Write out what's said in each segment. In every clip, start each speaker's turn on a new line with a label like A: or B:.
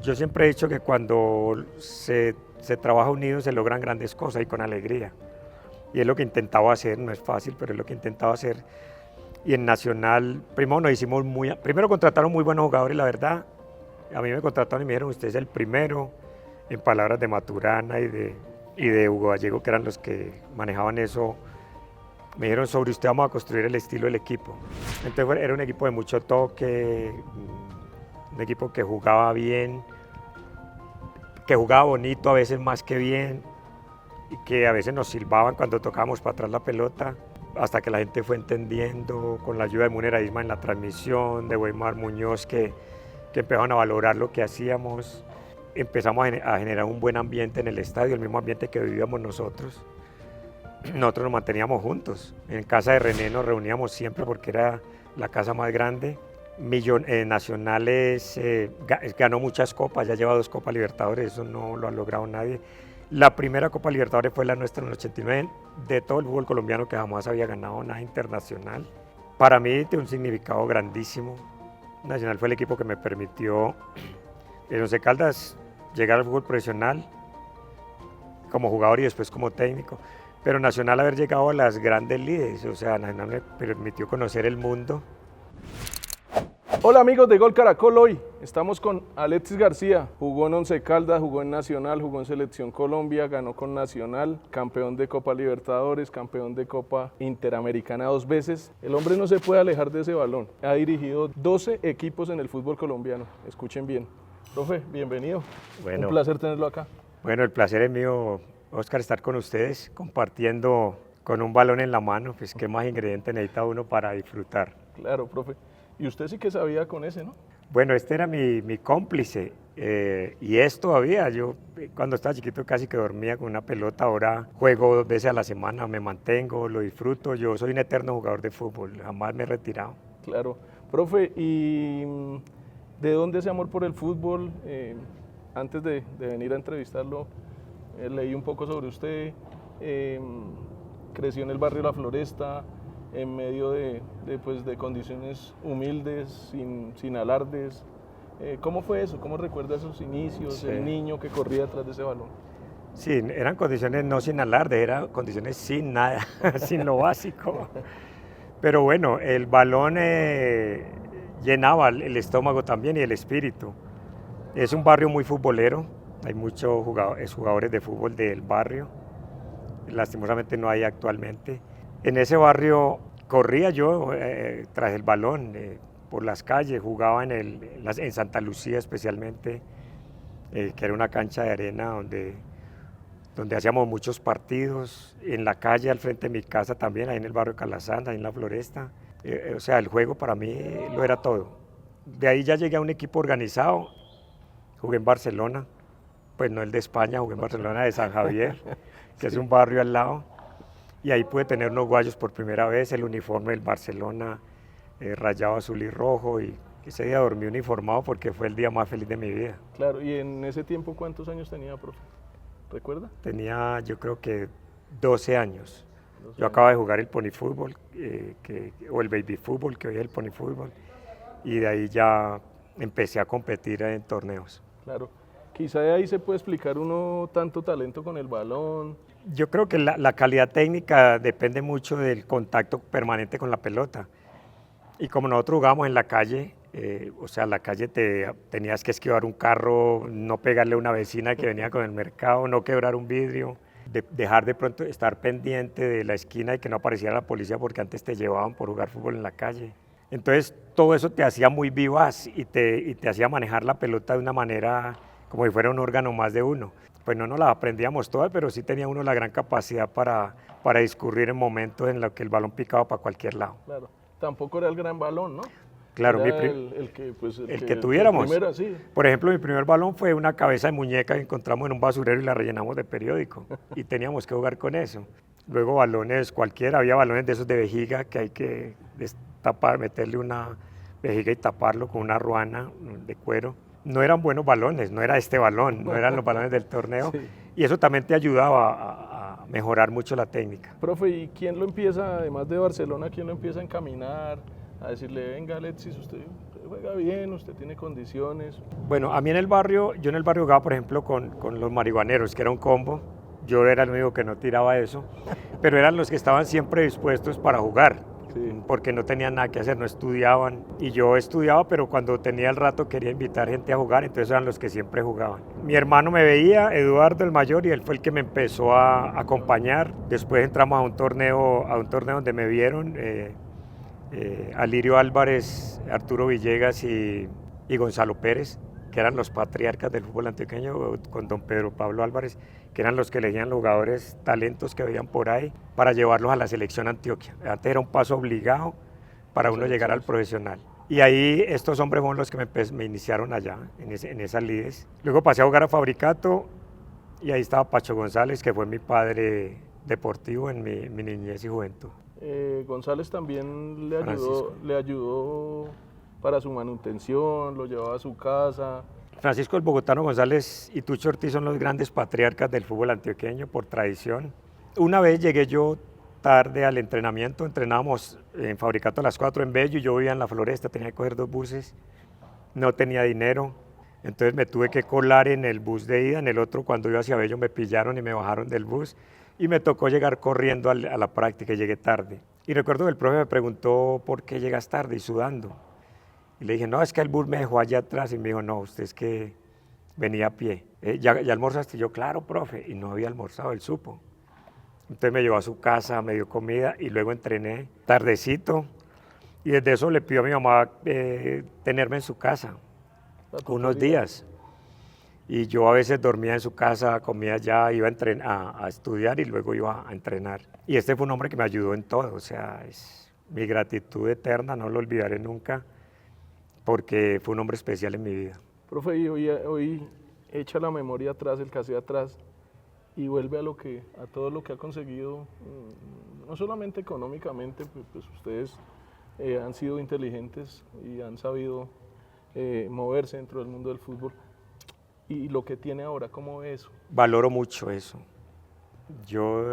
A: Yo siempre he dicho que cuando se trabaja unido se logran grandes cosas y con alegría. Y es lo que intentaba hacer, no es fácil, pero es lo que intentaba hacer. Y en Nacional, primero contrataron muy buenos jugadores, la verdad. A mí me contrataron y me dijeron, usted es el primero, en palabras de Maturana y de Hugo Gallego, que eran los que manejaban eso. Me dijeron, sobre usted vamos a construir el estilo del equipo. Entonces era un equipo de mucho toque, un equipo que jugaba bien, que jugaba bonito, a veces más que bien, y que a veces nos silbaban cuando tocábamos para atrás la pelota, hasta que la gente fue entendiendo, con la ayuda de Munera Isma en la transmisión, de Weimar Muñoz, que empezaron a valorar lo que hacíamos. Empezamos a generar un buen ambiente en el estadio, el mismo ambiente que vivíamos nosotros. Nosotros nos manteníamos juntos. En casa de René nos reuníamos siempre porque era la casa más grande. Nacionales ganó muchas copas, ya lleva 2 Copas Libertadores, eso no lo ha logrado nadie. La primera Copa Libertadores fue la nuestra en el 89, de todo el fútbol colombiano que jamás había ganado nada internacional. Para mí tiene un significado grandísimo. Nacional fue el equipo que me permitió en Once Caldas llegar al fútbol profesional como jugador y después como técnico. Pero Nacional haber llegado a las grandes ligas, o sea, Nacional me permitió conocer el mundo.
B: Hola amigos de Gol Caracol, hoy estamos con Alexis García, jugó en Once Caldas, jugó en Nacional, jugó en Selección Colombia, ganó con Nacional, campeón de Copa Libertadores, campeón de Copa Interamericana 2 veces. El hombre no se puede alejar de ese balón, ha dirigido 12 equipos en el fútbol colombiano, escuchen bien. Profe, bienvenido,
A: Bueno,
B: un placer tenerlo acá.
A: Bueno, el placer es mío, Oscar, estar con ustedes, compartiendo con un balón en la mano, pues qué más ingrediente necesita uno para disfrutar.
B: Claro, profe. Y usted sí que sabía con ese, ¿no?
A: Bueno, este era mi cómplice y es todavía. Yo cuando estaba chiquito casi que dormía con una pelota, ahora juego 2 veces a la semana, me mantengo, lo disfruto. Yo soy un eterno jugador de fútbol, jamás me he retirado.
B: Claro. Profe, ¿y de dónde ese amor por el fútbol? Antes de venir a entrevistarlo, leí un poco sobre usted, creció en el barrio La Floresta, en medio de condiciones humildes, sin alardes. ¿Cómo fue eso? ¿Cómo recuerda esos inicios,
A: Sí.
B: el niño que corría detrás de ese balón?
A: Sí, eran condiciones no sin alarde, eran condiciones sin nada, sin lo básico. Pero bueno, el balón llenaba el estómago también y el espíritu. Es un barrio muy futbolero, hay muchos jugadores de fútbol del barrio, lastimosamente no hay actualmente. En ese barrio corría yo tras el balón por las calles, jugaba en Santa Lucía especialmente, que era una cancha de arena donde hacíamos muchos partidos, en la calle al frente de mi casa también, ahí en el barrio Calazán, ahí en La Floresta. O sea, el juego para mí lo era todo. De ahí ya llegué a un equipo organizado, jugué en Barcelona, pues no el de España, jugué en Barcelona de San Javier, que es un barrio al lado. Y ahí pude tener unos guayos por primera vez, el uniforme del Barcelona, rayado azul y rojo, y ese día dormí uniformado porque fue el día más feliz de mi vida.
B: Claro, y en ese tiempo, ¿cuántos años tenía, profe? ¿Recuerda?
A: Tenía yo creo que 12 años.
B: 12
A: Yo
B: años.
A: acababa de jugar el pony fútbol, o el baby fútbol, que hoy es el pony fútbol, y de ahí ya empecé a competir en torneos.
B: Claro. Quizá de ahí se puede explicar uno tanto talento con el balón.
A: Yo creo que la calidad técnica depende mucho del contacto permanente con la pelota. Y como nosotros jugábamos en la calle, o sea, en la calle tenías que esquivar un carro, no pegarle a una vecina que venía con el mercado, no quebrar un vidrio, dejar de pronto estar pendiente de la esquina y que no apareciera la policía porque antes te llevaban por jugar fútbol en la calle. Entonces todo eso te hacía muy vivaz y te hacía manejar la pelota de una manera como si fuera un órgano más de uno. Pues no nos las aprendíamos todas, pero sí tenía uno la gran capacidad para discurrir en momentos en los que el balón picaba para cualquier lado.
B: Claro. Tampoco era el gran balón, ¿no?
A: Claro,
B: Era el que
A: tuviéramos.
B: Primero, sí.
A: Por ejemplo, mi primer balón fue una cabeza de muñeca que encontramos en un basurero y la rellenamos de periódico y teníamos que jugar con eso. Luego balones cualquiera, había balones de esos de vejiga que hay que destapar, meterle una vejiga y taparlo con una ruana de cuero. No eran buenos balones, no era este balón, no eran los balones del torneo,
B: Sí.
A: y eso también te ayudaba a mejorar mucho la técnica.
B: Profe, ¿y quién lo empieza, además de Barcelona, quién lo empieza a encaminar, a decirle, venga Alexis, usted juega bien, usted tiene condiciones.
A: Bueno, a mí yo en el barrio jugaba, por ejemplo, con los marihuaneros, que era un combo. Yo era el único que no tiraba eso, pero eran los que estaban siempre dispuestos para jugar,
B: Sí.
A: porque no tenían nada que hacer, no estudiaban. Y yo estudiaba, pero cuando tenía el rato quería invitar gente a jugar, entonces eran los que siempre jugaban. Mi hermano me veía, Eduardo el mayor, y él fue el que me empezó a acompañar. Después entramos a un torneo donde me vieron. Alirio Álvarez, Arturo Villegas y Gonzalo Pérez, que eran los patriarcas del fútbol antioqueño, con don Pedro Pablo Álvarez, que eran los que elegían los jugadores talentos que veían por ahí para llevarlos a la selección Antioquia. Antes era un paso obligado para uno llegar al profesional. Y ahí estos hombres fueron los que me iniciaron allá, en esas lides. Luego pasé a jugar a Fabricato y ahí estaba Pacho González, que fue mi padre deportivo en mi niñez y juventud.
B: González también le
A: Francisco.
B: ayudó para su manutención, lo llevaba a su casa.
A: Francisco el Bogotano González y Tucho Ortiz son los grandes patriarcas del fútbol antioqueño por tradición. Una vez llegué yo tarde al entrenamiento, entrenábamos en Fabricato a las 4 en Bello y yo vivía en la Floresta, tenía que coger 2 buses, no tenía dinero, entonces me tuve que colar en el bus de ida, en el otro cuando iba hacia Bello me pillaron y me bajaron del bus y me tocó llegar corriendo a la práctica y llegué tarde. Y recuerdo que el profe me preguntó por qué llegas tarde y sudando. Y le dije, no, es que el bus me dejó allá atrás. Y me dijo, no, usted es que venía a pie. ¿Ya almorzaste? Y yo, claro, profe. Y no había almorzado, él supo. Entonces me llevó a su casa, me dio comida y luego entrené tardecito. Y desde eso le pidió a mi mamá tenerme en su casa unos días. Y yo a veces dormía en su casa, comía allá, iba a estudiar y luego iba a entrenar. Y este fue un hombre que me ayudó en todo. O sea, es mi gratitud eterna, no lo olvidaré nunca, porque fue un hombre especial en mi vida.
B: Profe, y hoy echa la memoria atrás, el cassette atrás, y vuelve a todo lo que ha conseguido, no solamente económicamente, pues ustedes han sido inteligentes y han sabido moverse dentro del mundo del fútbol, y lo que tiene ahora, ¿cómo ve eso?
A: Valoro mucho eso. Yo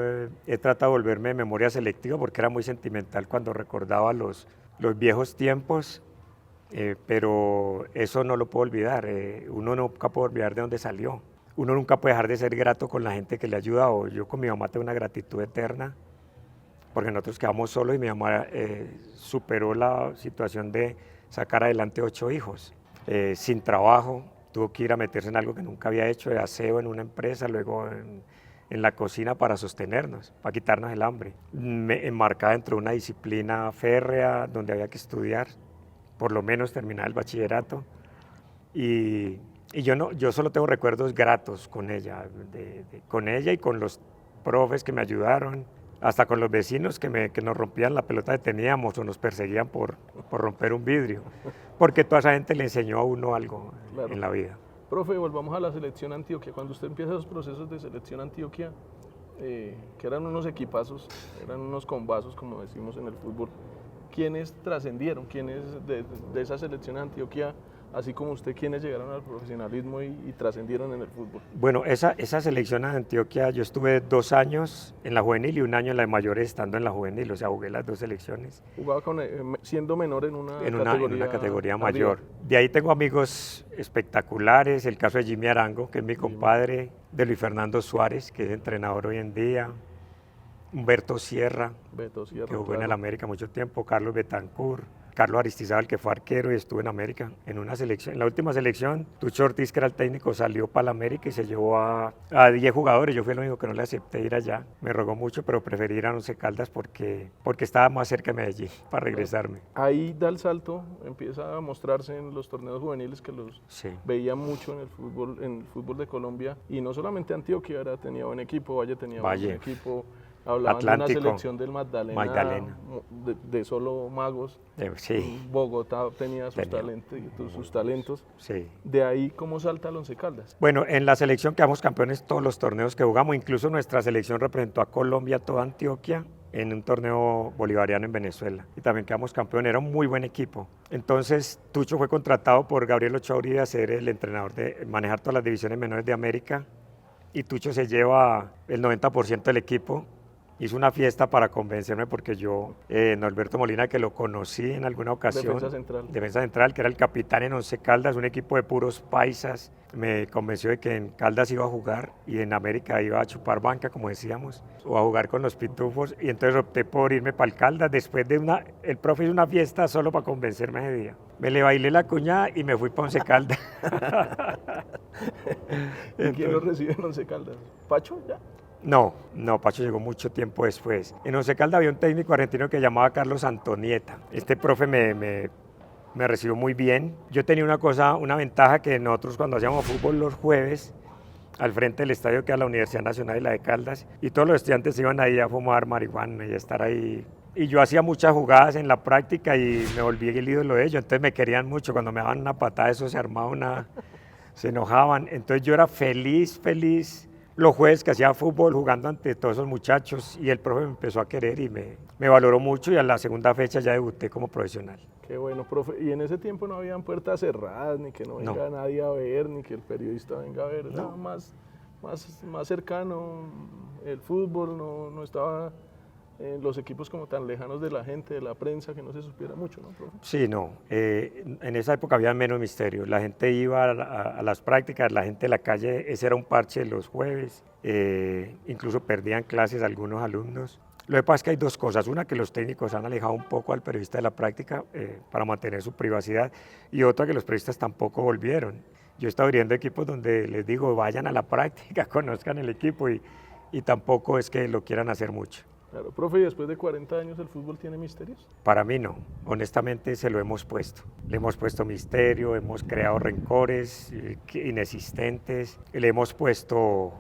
A: he tratado de volverme de memoria selectiva porque era muy sentimental cuando recordaba los viejos tiempos. Pero eso no lo puedo olvidar, uno nunca puede olvidar de dónde salió, uno nunca puede dejar de ser grato con la gente que le ha ayudado. Yo con mi mamá tengo una gratitud eterna, porque nosotros quedamos solos y mi mamá superó la situación de sacar adelante 8 hijos, sin trabajo, tuvo que ir a meterse en algo que nunca había hecho, de aseo en una empresa, luego en la cocina para sostenernos, para quitarnos el hambre, enmarcada dentro de una disciplina férrea donde había que estudiar, por lo menos terminar el bachillerato, y yo solo tengo recuerdos gratos con ella, con ella y con los profes que me ayudaron, hasta con los vecinos que nos rompían la pelota que teníamos o nos perseguían por romper un vidrio, porque toda esa gente le enseñó a uno algo
B: Claro.
A: en la vida.
B: Profe, volvamos a la selección Antioquia. Cuando usted empieza esos procesos de selección Antioquia, que eran unos equipazos, eran unos combazos, como decimos en el fútbol, ¿quiénes trascendieron? ¿Quiénes de esa selección Antioquia, así como usted, quiénes llegaron al profesionalismo y trascendieron en el fútbol?
A: Bueno, esa selección de Antioquia, yo estuve 2 años en la juvenil y 1 año en la de mayores estando en la juvenil, o sea, jugué las 2 selecciones.
B: Jugaba siendo menor en una
A: categoría
B: arriba.
A: mayor. De ahí tengo amigos espectaculares, el caso de Jimmy Arango, que es mi compadre, de Luis Fernando Suárez, que es entrenador hoy en día, Humberto Sierra, que jugó en el América mucho tiempo, Carlos Betancourt, Carlos Aristizábal, que fue arquero y estuvo en América en una selección. En la última selección, Tucho Ortiz, que era el técnico, salió para la América y se llevó a 10 jugadores. Yo fui el único que no le acepté ir allá. Me rogó mucho, pero preferí ir a Once Caldas porque estaba más cerca de Medellín para regresarme.
B: Ahí da el salto, empieza a mostrarse en los torneos juveniles que los veía mucho en el fútbol de Colombia. Y no solamente Antioquia tenía buen equipo, Valle tenía buen equipo. Hablaban
A: Atlántico,
B: de una selección del Magdalena. De solo magos.
A: Sí.
B: Bogotá tenía sus talentos.
A: Sí.
B: De ahí, ¿cómo salta el Once Caldas?
A: Bueno, en la selección quedamos campeones todos los torneos que jugamos, incluso nuestra selección representó a Colombia, toda Antioquia, en un torneo bolivariano en Venezuela. Y también quedamos campeones, era un muy buen equipo. Entonces, Tucho fue contratado por Gabriel Ochoa Uribe a ser el entrenador de manejar todas las divisiones menores de América. Y Tucho se lleva el 90% del equipo. hizo una fiesta para convencerme porque yo, Norberto Molina, que lo conocí en alguna ocasión, defensa central, que era el capitán en Once Caldas, un equipo de puros paisas, me convenció de que en Caldas iba a jugar y en América iba a chupar banca, como decíamos, o a jugar con los pitufos, y entonces opté por irme para el Caldas. Después el profe hizo una fiesta solo para convencerme ese día. Me le bailé la cuñada y me fui para Once Caldas.
B: ¿Y quién lo recibe en Once Caldas? ¿Pacho ya?
A: No, Pacho llegó mucho tiempo después. En Once Caldas había un técnico argentino que se llamaba Carlos Antonieta. Este profe me recibió muy bien. Yo tenía una ventaja, que nosotros cuando hacíamos fútbol los jueves, al frente del estadio que era la Universidad Nacional y la de Caldas, y todos los estudiantes iban ahí a fumar marihuana y a estar ahí. Y yo hacía muchas jugadas en la práctica y me volví el ídolo de ellos, entonces me querían mucho. Cuando me daban una patada, eso se armaba se enojaban. Entonces yo era feliz los jueves que hacía fútbol jugando ante todos esos muchachos, y el profe me empezó a querer y me valoró mucho, y a la segunda fecha ya debuté como profesional.
B: Qué bueno, profe. Y en ese tiempo no habían puertas cerradas, ni que no venga nadie a ver, ni que el periodista venga a ver, nada más cercano. El fútbol no estaba en los equipos como tan lejanos de la gente, de la prensa, que no se supiera mucho, ¿no, profe?
A: Sí, no. En esa época había menos misterio. La gente iba a las prácticas, la gente de la calle, ese era un parche los jueves. Incluso perdían clases algunos alumnos. Lo que pasa es que hay dos cosas. Una, que los técnicos han alejado un poco al periodista de la práctica para mantener su privacidad, y otra, que los periodistas tampoco volvieron. Yo he estado viendo equipos donde les digo, vayan a la práctica, conozcan el equipo, y tampoco es que lo quieran hacer mucho.
B: Claro, profe, ¿y después de 40 años el fútbol tiene misterios?
A: Para mí no, honestamente se lo hemos puesto. Le hemos puesto misterio, hemos creado rencores inexistentes, le hemos puesto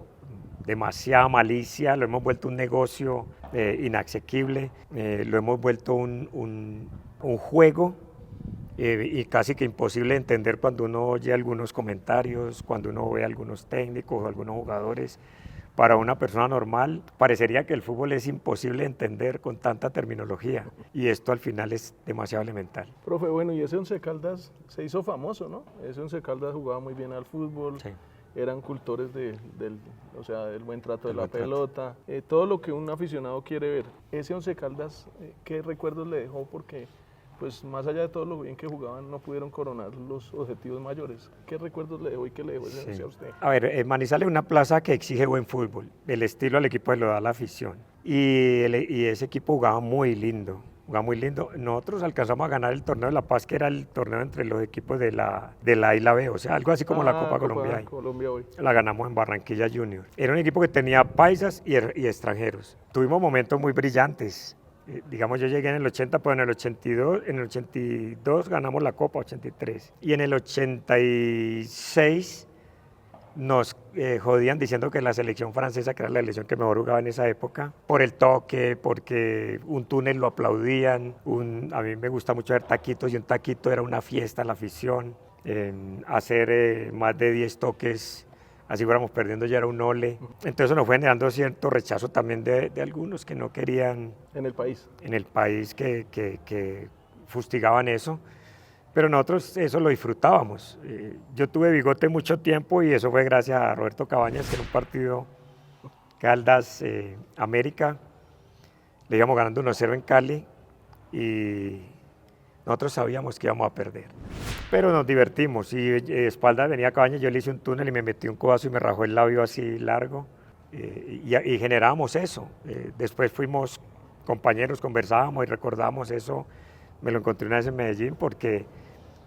A: demasiada malicia, lo hemos vuelto un negocio inasequible, lo hemos vuelto un juego y casi que imposible de entender cuando uno oye algunos comentarios, cuando uno ve a algunos técnicos o algunos jugadores. Para una persona normal parecería que el fútbol es imposible de entender con tanta terminología, y esto al final es demasiado elemental.
B: Profe, bueno, y ese Once Caldas se hizo famoso, ¿no? Ese Once Caldas jugaba muy bien al fútbol, sí. Eran cultores del buen trato de la pelota, todo lo que un aficionado quiere ver. Ese Once Caldas, ¿qué recuerdos le dejó? Porque pues más allá de todo lo bien que jugaban, no pudieron coronar los objetivos mayores. ¿Qué recuerdos le dejó y qué le dejó a usted?
A: A ver, Manizales es una plaza que exige buen fútbol. El estilo al equipo le lo da la afición. Y ese equipo jugaba muy lindo. Nosotros alcanzamos a ganar el Torneo de la Paz, que era el torneo entre los equipos de la Isla B, o sea, algo así como la Copa Colombia hoy. La ganamos en Barranquilla Junior. Era un equipo que tenía paisas y extranjeros. Tuvimos momentos muy brillantes. Digamos, yo llegué en el 80, pero en el 82 ganamos la Copa, 83. Y en el 86 nos jodían diciendo que la selección francesa, que era la selección que mejor jugaba en esa época, por el toque, porque un túnel lo aplaudían. A mí me gusta mucho ver taquitos, y un taquito era una fiesta, la afición. Hacer más de 10 toques, así fuéramos perdiendo, ya era un ole. Entonces eso nos fue generando cierto rechazo también de algunos que no querían.
B: En el país.
A: Que fustigaban eso. Pero nosotros eso lo disfrutábamos. Yo tuve bigote mucho tiempo, y eso fue gracias a Roberto Cabañas, que en un partido Caldas América le íbamos ganando 1-0 en Cali, y nosotros sabíamos que íbamos a perder. Pero nos divertimos, y espalda venía Cabañas, yo le hice un túnel y me metí un codazo y me rajó el labio así largo, y generábamos eso. Después fuimos compañeros, conversábamos y recordábamos eso. Me lo encontré una vez en Medellín, porque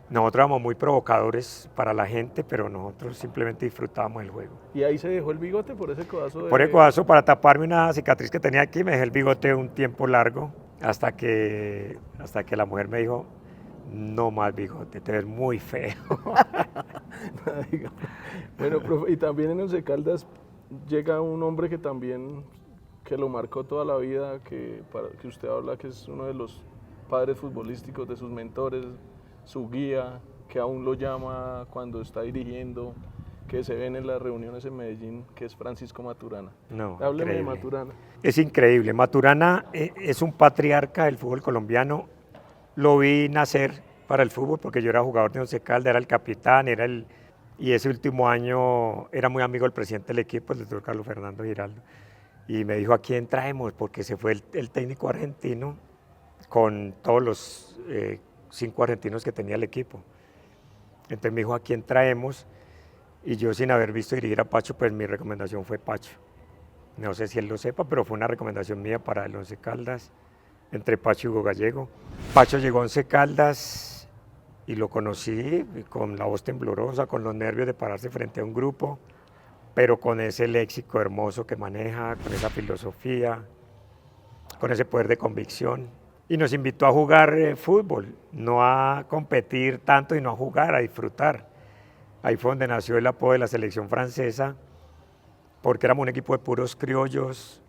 A: nosotros éramos muy provocadores para la gente, pero nosotros simplemente disfrutábamos el juego.
B: ¿Y ahí se dejó el bigote por ese codazo?
A: Por el codazo, para taparme una cicatriz que tenía aquí, me dejé el bigote un tiempo largo, hasta que la mujer me dijo, no más bigote, te ves muy feo.
B: Bueno, profe, y también en Once Caldas llega un hombre que también lo marcó toda la vida, que usted habla que es uno de los padres futbolísticos, de sus mentores, su guía, que aún lo llama cuando está dirigiendo, que se ven en las reuniones en Medellín, que es Francisco Maturana.
A: No,
B: hábleme de Maturana.
A: Es increíble. Maturana es un patriarca del fútbol colombiano. Lo vi nacer para el fútbol, porque yo era jugador de Once Caldas, era el capitán, y ese último año era muy amigo del presidente del equipo, el doctor Carlos Fernando Giraldo. y me dijo, ¿a quién traemos? Porque se fue el técnico argentino con todos los 5 argentinos que tenía el equipo. Entonces me dijo, ¿a quién traemos? Y yo, sin haber visto dirigir a Pacho, pues mi recomendación fue Pacho. No sé si él lo sepa, pero fue una recomendación mía para el Once Caldas, entre Pacho y Hugo Gallego. Pacho llegó a Once Caldas y lo conocí con la voz temblorosa, con los nervios de pararse frente a un grupo, pero con ese léxico hermoso que maneja, con esa filosofía, con ese poder de convicción. Y nos invitó a jugar fútbol, no a competir tanto, sino a jugar, a disfrutar. Ahí fue donde nació el apodo de la selección francesa, porque éramos un equipo de puros criollos,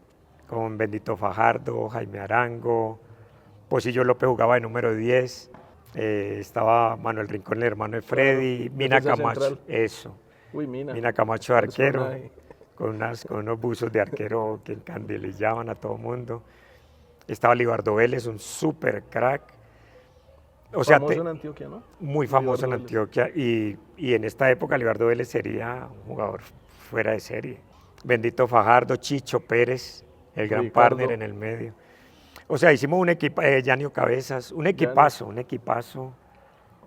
A: con Bendito Fajardo, Jaime Arango, Pocillo López jugaba de número 10, estaba Manuel Rincón, el hermano de Freddy,
B: claro,
A: Mina Camacho,
B: central.
A: eso,
B: Uy,
A: Mina Camacho de arquero,
B: personaje.
A: con unos buzos de arquero que encandilillaban a todo mundo. Estaba Libardo Vélez, un súper crack. O sea,
B: Famoso en Antioquia, ¿no?
A: muy famoso en
B: Libardo Vélez.
A: Antioquia y en esta época Libardo Vélez sería un jugador fuera de serie. Bendito Fajardo, Chicho Pérez, el gran
B: Ricardo.
A: partner en el medio. O sea, hicimos un equipo, Yanio Cabezas, un equipazo.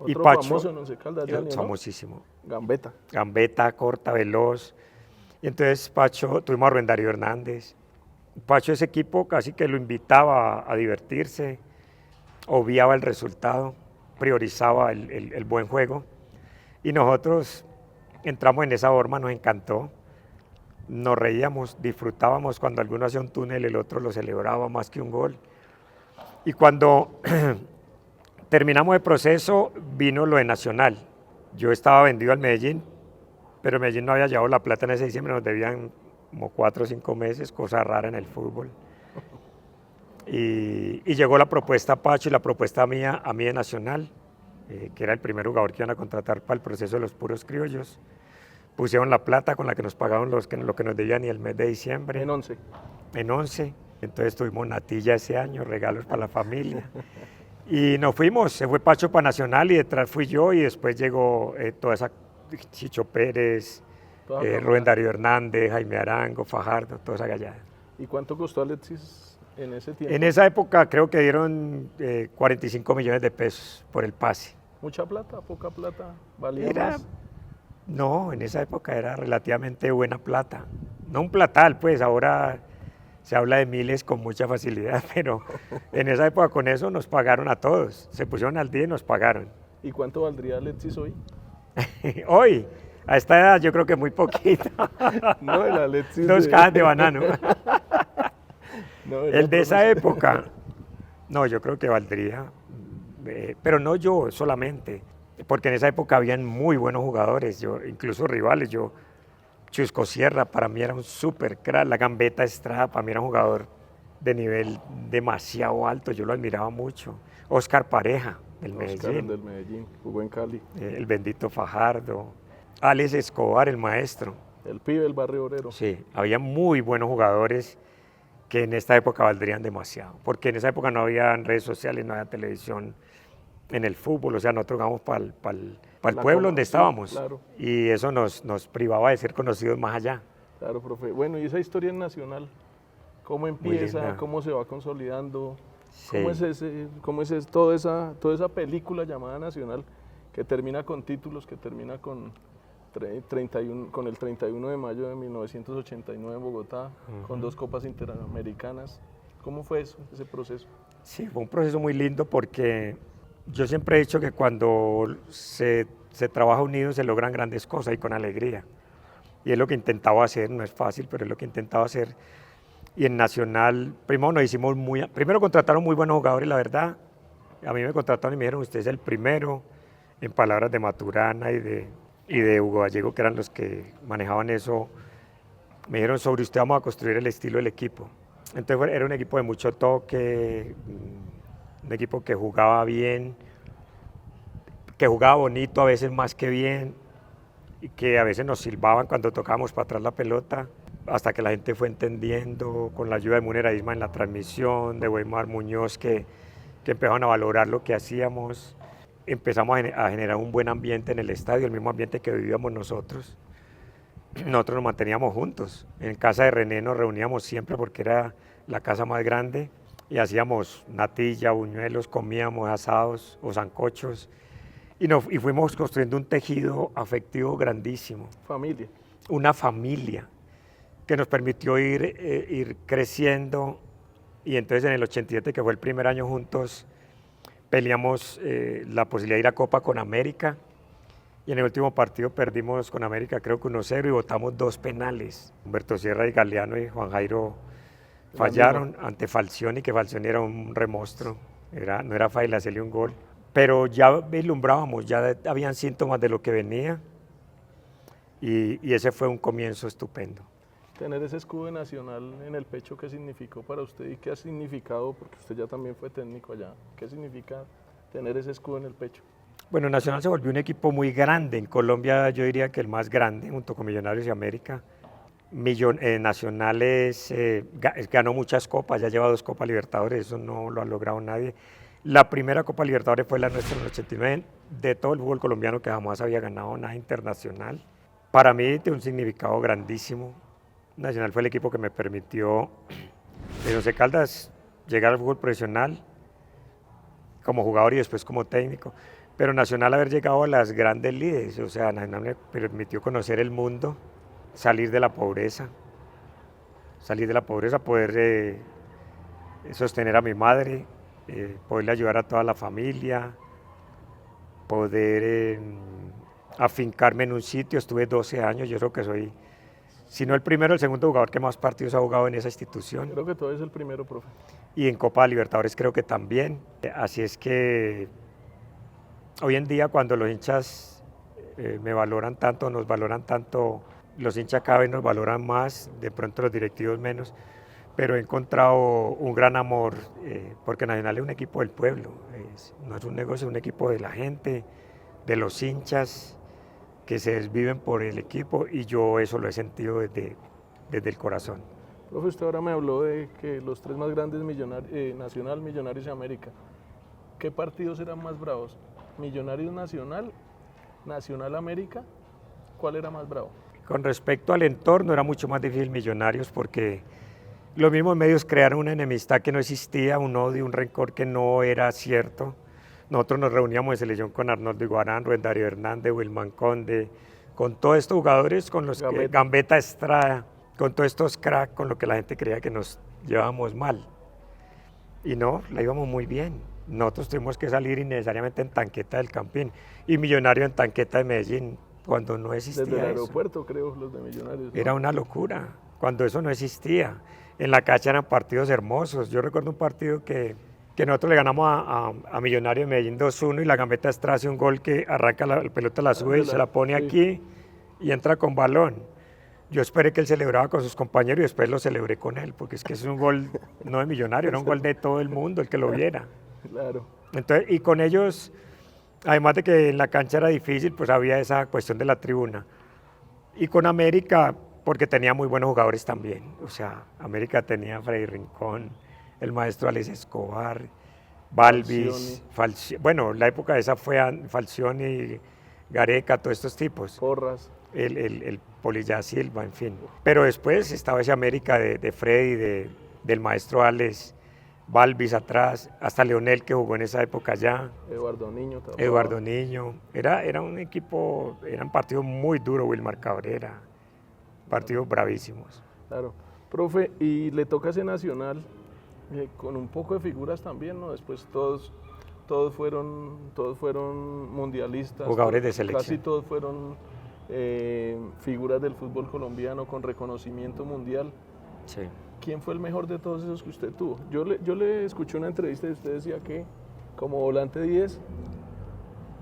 A: Y
B: Otro
A: Pacho,
B: famoso en Once Caldas, Yanio, ¿no?
A: famosísimo.
B: Gambetta.
A: Gambetta, corta, veloz. Y entonces Pacho, tuvimos a Rubén Darío Hernández. Pacho, ese equipo casi que lo invitaba a divertirse, obviaba el resultado, priorizaba el buen juego. Y nosotros entramos en esa forma, nos encantó. Nos reíamos, disfrutábamos cuando alguno hacía un túnel, el otro lo celebraba más que un gol. Y cuando terminamos el proceso, vino lo de Nacional. Yo estaba vendido al Medellín, pero Medellín no había llevado la plata en ese diciembre, nos debían como 4 o 5 meses, cosa rara en el fútbol. Y llegó la propuesta a Pacho y la propuesta mía, a mí de Nacional, que era el primer jugador que iban a contratar para el proceso de los puros criollos. Pusieron la plata con la que nos pagaron lo que nos debían y el mes de diciembre.
B: En 11.
A: En 11. Entonces tuvimos natilla ese año, regalos para la familia. Y nos fuimos, se fue Pacho para Nacional y detrás fui yo y después llegó toda esa Chicho Pérez, Rubén Darío Hernández, Jaime Arango, Fajardo, toda esa gallada.
B: ¿Y cuánto costó Alexis en ese tiempo?
A: En esa época creo que dieron 45 millones de pesos por el pase.
B: ¿Mucha plata? ¿Poca plata? ¿Valía
A: Era,
B: más?
A: no, en esa época era relativamente buena plata. No un platal, pues ahora se habla de miles con mucha facilidad, pero en esa época con eso nos pagaron a todos. Se pusieron al día y nos pagaron.
B: ¿Y cuánto valdría Alexis hoy?
A: Hoy, a esta edad yo creo que muy poquito.
B: No, el Alexis
A: 2 cajas de banano.
B: No,
A: El de esa época, no, yo creo que valdría, pero no yo solamente, porque en esa época habían muy buenos jugadores, incluso rivales. Chusco Sierra para mí era un súper crack, la Gambetta Estrada para mí era un jugador de nivel demasiado alto, yo lo admiraba mucho. Oscar Pareja, del
B: Medellín, jugó en Cali.
A: El Bendito Fajardo, Alex Escobar, el maestro.
B: El pibe del barrio obrero.
A: Sí, había muy buenos jugadores que en esta época valdrían demasiado, porque en esa época no había redes sociales, no había televisión en el fútbol, o sea, nosotros jugamos para el pueblo donde estábamos,
B: sí, claro.
A: Y eso nos privaba de ser conocidos más allá.
B: Claro, profe. Bueno, y esa historia en Nacional, ¿cómo empieza? ¿Cómo se va consolidando? Sí. ¿Cómo es toda esa película llamada Nacional que termina con títulos, que termina con el 31 de mayo de 1989 en Bogotá, con 2 Copas Interamericanas? ¿Cómo fue eso, ese proceso?
A: Sí, fue un proceso muy lindo porque yo siempre he dicho que cuando se trabaja unido se logran grandes cosas y con alegría. Y es lo que intentaba hacer, no es fácil, pero es lo que intentaba hacer. Y en Nacional, primero contrataron muy buenos jugadores, la verdad. A mí me contrataron y me dijeron, usted es el primero, en palabras de Maturana y de Hugo Gallego, que eran los que manejaban eso. Me dijeron, sobre usted vamos a construir el estilo del equipo. Entonces era un equipo de mucho toque, un equipo que jugaba bien, que jugaba bonito, a veces más que bien, y que a veces nos silbaban cuando tocábamos para atrás la pelota, hasta que la gente fue entendiendo, con la ayuda de Munera Isma en la transmisión, de Weimar Muñoz, que empezaron a valorar lo que hacíamos. Empezamos a generar un buen ambiente en el estadio, el mismo ambiente que vivíamos nosotros. nosotros nos manteníamos juntos. En casa de René nos reuníamos siempre porque era la casa más grande y hacíamos natilla, buñuelos, comíamos asados o sancochos y fuimos construyendo un tejido afectivo grandísimo.
B: Familia.
A: Una familia que nos permitió ir creciendo y entonces en el 87, que fue el primer año juntos, peleamos la posibilidad de ir a Copa con América y en el último partido perdimos con América creo que 1-0 y botamos 2 penales. Humberto Sierra y Galeano y Juan Jairo fallaron ante Falcioni, que Falcioni era un remostro, no era fácil hacerle un gol, pero ya vislumbrábamos, ya habían síntomas de lo que venía y ese fue un comienzo estupendo.
B: Tener ese escudo de Nacional en el pecho, ¿qué significó para usted y qué ha significado, porque usted ya también fue técnico allá, qué significa tener ese escudo en el pecho?
A: Bueno, Nacional se volvió un equipo muy grande, en Colombia yo diría que el más grande, junto con Millonarios y América. Nacional ganó muchas copas, ya lleva 2 Copas Libertadores, eso no lo ha logrado nadie. La primera Copa Libertadores fue la nuestra en el 89, de todo el fútbol colombiano que jamás había ganado nada internacional. Para mí tiene un significado grandísimo. Nacional fue el equipo que me permitió, en Once Caldas, llegar al fútbol profesional como jugador y después como técnico. Pero Nacional haber llegado a las grandes ligas, o sea, Nacional me permitió conocer el mundo, salir de la pobreza, poder sostener a mi madre, poderle ayudar a toda la familia, poder afincarme en un sitio. Estuve 12 años, yo creo que soy, si no el primero, el segundo jugador que más partidos ha jugado en esa institución.
B: Creo que tú eres el primero, profe.
A: Y en Copa Libertadores creo que también. Así es que hoy en día cuando los hinchas me valoran tanto, nos valoran tanto, los hinchas cada vez nos valoran más, de pronto los directivos menos, pero he encontrado un gran amor, porque Nacional es un equipo del pueblo, no es un negocio, es un equipo de la gente, de los hinchas que se desviven por el equipo y yo eso lo he sentido desde el corazón.
B: Profe, usted ahora me habló de que los 3 más grandes, Nacional, Millonarios y América. ¿Qué partidos eran más bravos? ¿Millonarios Nacional? ¿Nacional América? ¿Cuál era más bravo?
A: Con respecto al entorno era mucho más difícil Millonarios porque los mismos medios crearon una enemistad que no existía, un odio, un rencor que no era cierto. Nosotros nos reuníamos en selección con Arnoldo Iguarán, Rubén Darío Hernández, Wilman Conde, con todos estos jugadores, con los que Gambetta Estrada, con todos estos cracks, con lo que la gente creía que nos llevábamos mal. Y no, la íbamos muy bien. Nosotros tuvimos que salir innecesariamente en tanqueta del Campín y Millonario en tanqueta de Medellín, cuando no existía eso.
B: Desde el aeropuerto, creo, los de Millonarios, ¿no?
A: Era una locura, cuando eso no existía. En la cancha eran partidos hermosos. Yo recuerdo un partido que nosotros le ganamos a Millonario de Medellín 2-1 y la Gambetta Estrada hace un gol que arranca la pelota, la sube y se la pone aquí y entra con balón. Yo esperé que él celebraba con sus compañeros y después lo celebré con él, porque es que es un gol no de Millonario, era un gol de todo el mundo, el que lo viera.
B: Claro.
A: Entonces, y con ellos, además de que en la cancha era difícil, pues había esa cuestión de la tribuna. Y con América, porque tenía muy buenos jugadores también. O sea, América tenía a Freddy Rincón, el maestro Alex Escobar, Balvis, bueno, la época esa fue Falcioni, Gareca, todos estos tipos.
B: Porras.
A: El Polilla Silva, en fin. Pero después estaba ese América de Freddy, del maestro Alex, Balvis atrás, hasta Leonel que jugó en esa época ya.
B: Eduardo Niño también.
A: Eduardo Niño. Era un equipo, eran partidos muy duros, Wilmar Cabrera, partidos bravísimos.
B: Claro. Profe, y le toca ese Nacional con un poco de figuras también, ¿no? Después todos fueron mundialistas.
A: Jugadores de selección.
B: Casi todos fueron figuras del fútbol colombiano con reconocimiento mundial.
A: Sí.
B: ¿Quién fue el mejor de todos esos que usted tuvo? Yo le escuché una entrevista y usted decía que como volante 10,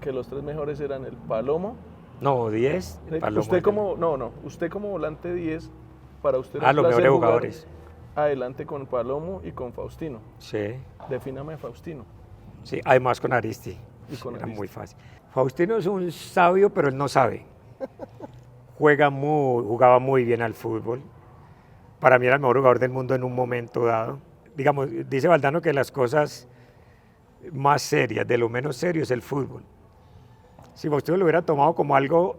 B: que los 3 mejores eran el Palomo.
A: No, 10.
B: Usted como volante 10, para usted
A: los mejores jugadores.
B: Adelante con Palomo y con Faustino.
A: Sí.
B: Defíname a Faustino.
A: Sí, además con Aristi. Era muy fácil. Faustino es un sabio, pero él no sabe. Jugaba muy bien al fútbol. Para mí era el mejor jugador del mundo en un momento dado. Digamos, dice Valdano que las cosas más serias, de lo menos serio, es el fútbol. Si Faustino lo hubiera tomado como algo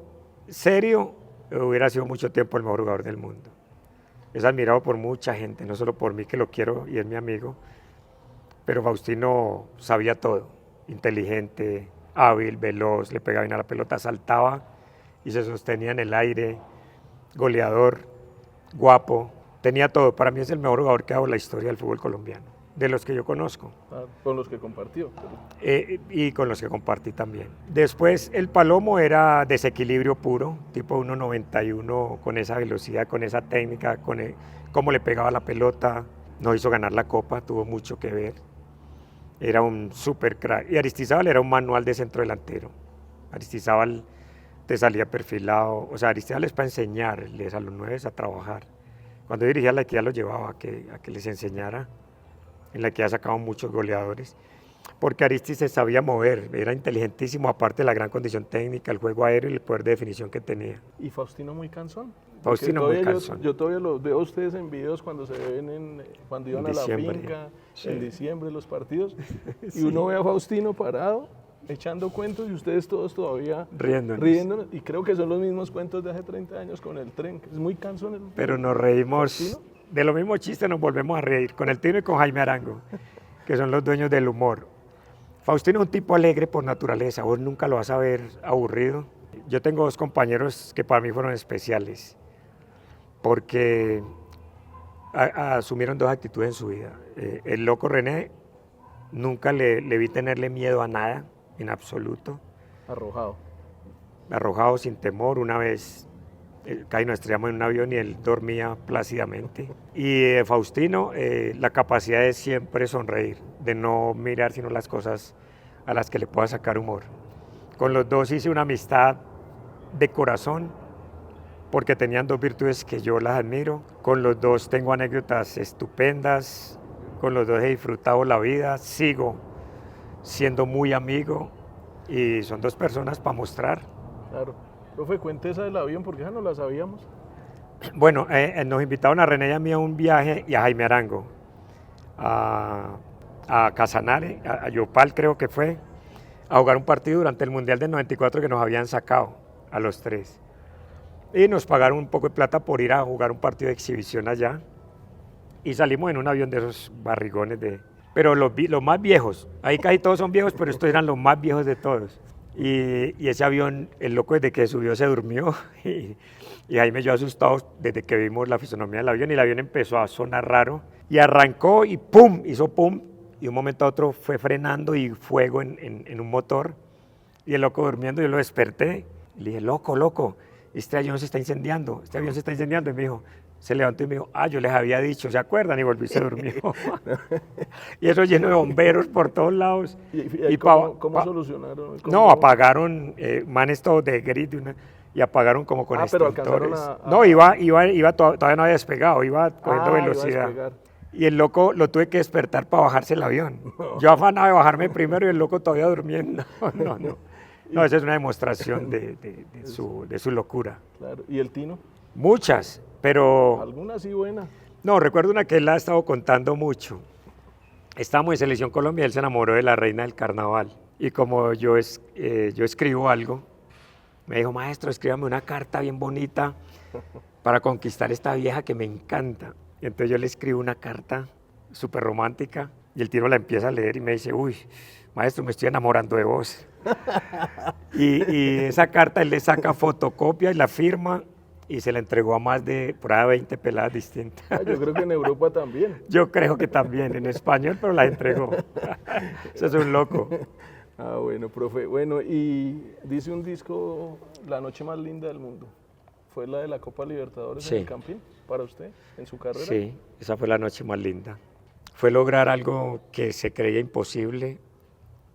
A: serio, hubiera sido mucho tiempo el mejor jugador del mundo. Es admirado por mucha gente, no solo por mí que lo quiero y es mi amigo, pero Faustino sabía todo, inteligente, hábil, veloz, le pegaba bien a la pelota, saltaba y se sostenía en el aire, goleador, guapo, tenía todo. Para mí es el mejor jugador que ha dado la historia del fútbol colombiano, de los que yo conozco.
B: Con los que compartió.
A: Y con los que compartí también. Después el Palomo era desequilibrio puro, tipo 1.91, con esa velocidad, con esa técnica, cómo le pegaba la pelota, nos hizo ganar la Copa, tuvo mucho que ver. Era un súper crack. Y Aristizábal era un manual de centro delantero. Aristizábal te salía perfilado, o sea, Aristizábal es para enseñarles a los nueves a trabajar. Cuando dirigía la Equidad los llevaba a que les enseñara. En la Equidad sacaban muchos goleadores. Porque Aristizábal se sabía mover, era inteligentísimo, aparte de la gran condición técnica, el juego aéreo y el poder de definición que tenía.
B: ¿Y Faustino muy cansón?
A: Faustino muy cansón.
B: Yo todavía los veo a ustedes en videos cuando se ven cuando iban a la finca,
A: sí.
B: En diciembre los partidos,
A: Sí.
B: y uno ve a Faustino parado, echando cuentos y ustedes todos todavía
A: riéndonos.
B: Y creo que son los mismos cuentos de hace 30 años con el tren, que es muy cansón.
A: Pero nos reímos,
B: ¿Faustino?
A: De los mismos chistes nos volvemos a reír, con el Tino y con Jaime Arango, que son los dueños del humor. Faustino es un tipo alegre por naturaleza, vos nunca lo vas a ver aburrido. Yo tengo dos compañeros que para mí fueron especiales, porque asumieron dos actitudes en su vida. El loco René, nunca le vi tenerle miedo a nada, en absoluto. Arrojado sin temor. Una vez casi nos estrellamos en un avión y él dormía plácidamente. Y Faustino, la capacidad de siempre sonreír, de no mirar sino las cosas a las que le pueda sacar humor. Con los dos hice una amistad de corazón, porque tenían dos virtudes que yo las admiro. Con los dos tengo anécdotas estupendas, con los dos he disfrutado la vida, sigo siendo muy amigo y son dos personas para mostrar.
B: Claro. Profe, cuente esa del avión porque esa no la sabíamos.
A: Bueno, nos invitaron a René y a mí a un viaje y a Jaime Arango, a Casanare, a Yopal creo que fue, a jugar un partido durante el Mundial del 94 que nos habían sacado a los tres. Y nos pagaron un poco de plata por ir a jugar un partido de exhibición allá. Y salimos en un avión de esos barrigones pero los más viejos, ahí casi todos son viejos, pero estos eran los más viejos de todos. Y ese avión, el loco desde que subió se durmió y Jaime y yo asustados desde que vimos la fisonomía del avión y el avión empezó a sonar raro y arrancó y ¡pum! Hizo ¡pum! Y de un momento a otro fue frenando y fuego en un motor y el loco durmiendo, yo lo desperté y le dije, loco, este avión se está incendiando, y me dijo, se levantó y me dijo, yo les había dicho, ¿se acuerdan? Y volví y se durmió. Y eso lleno de bomberos por todos lados.
B: ¿Y cómo solucionaron?
A: No, apagaron, manes todos de grit y apagaron como con extintores. No, todavía no había despegado, iba cogiendo velocidad. Y el loco lo tuve que despertar para bajarse el avión. Yo afanaba de bajarme primero y el loco todavía durmiendo. No, esa es una demostración de su locura.
B: Claro. ¿Y el Tino?
A: Muchas, pero...
B: ¿Alguna sí buena?
A: No, recuerdo una que él ha estado contando mucho. Estábamos en Selección Colombia y él se enamoró de la reina del carnaval. Y como yo escribo algo, me dijo, maestro, escríbame una carta bien bonita para conquistar esta vieja que me encanta. Y entonces yo le escribo una carta súper romántica y el Tino la empieza a leer y me dice, uy, maestro, me estoy enamorando de vos. y esa carta él le saca fotocopia y la firma y se la entregó a más de por ahí 20 peladas distintas.
B: Yo creo que en Europa también.
A: Yo creo que también, en español, pero la entregó. Eso es un loco.
B: Bueno, profe. Bueno, y dice un disco, La noche más linda del mundo. ¿Fue la de la Copa Libertadores
A: Sí.
B: en el Campín para usted, en su carrera?
A: Sí, esa fue la noche más linda. Fue lograr algo que se creía imposible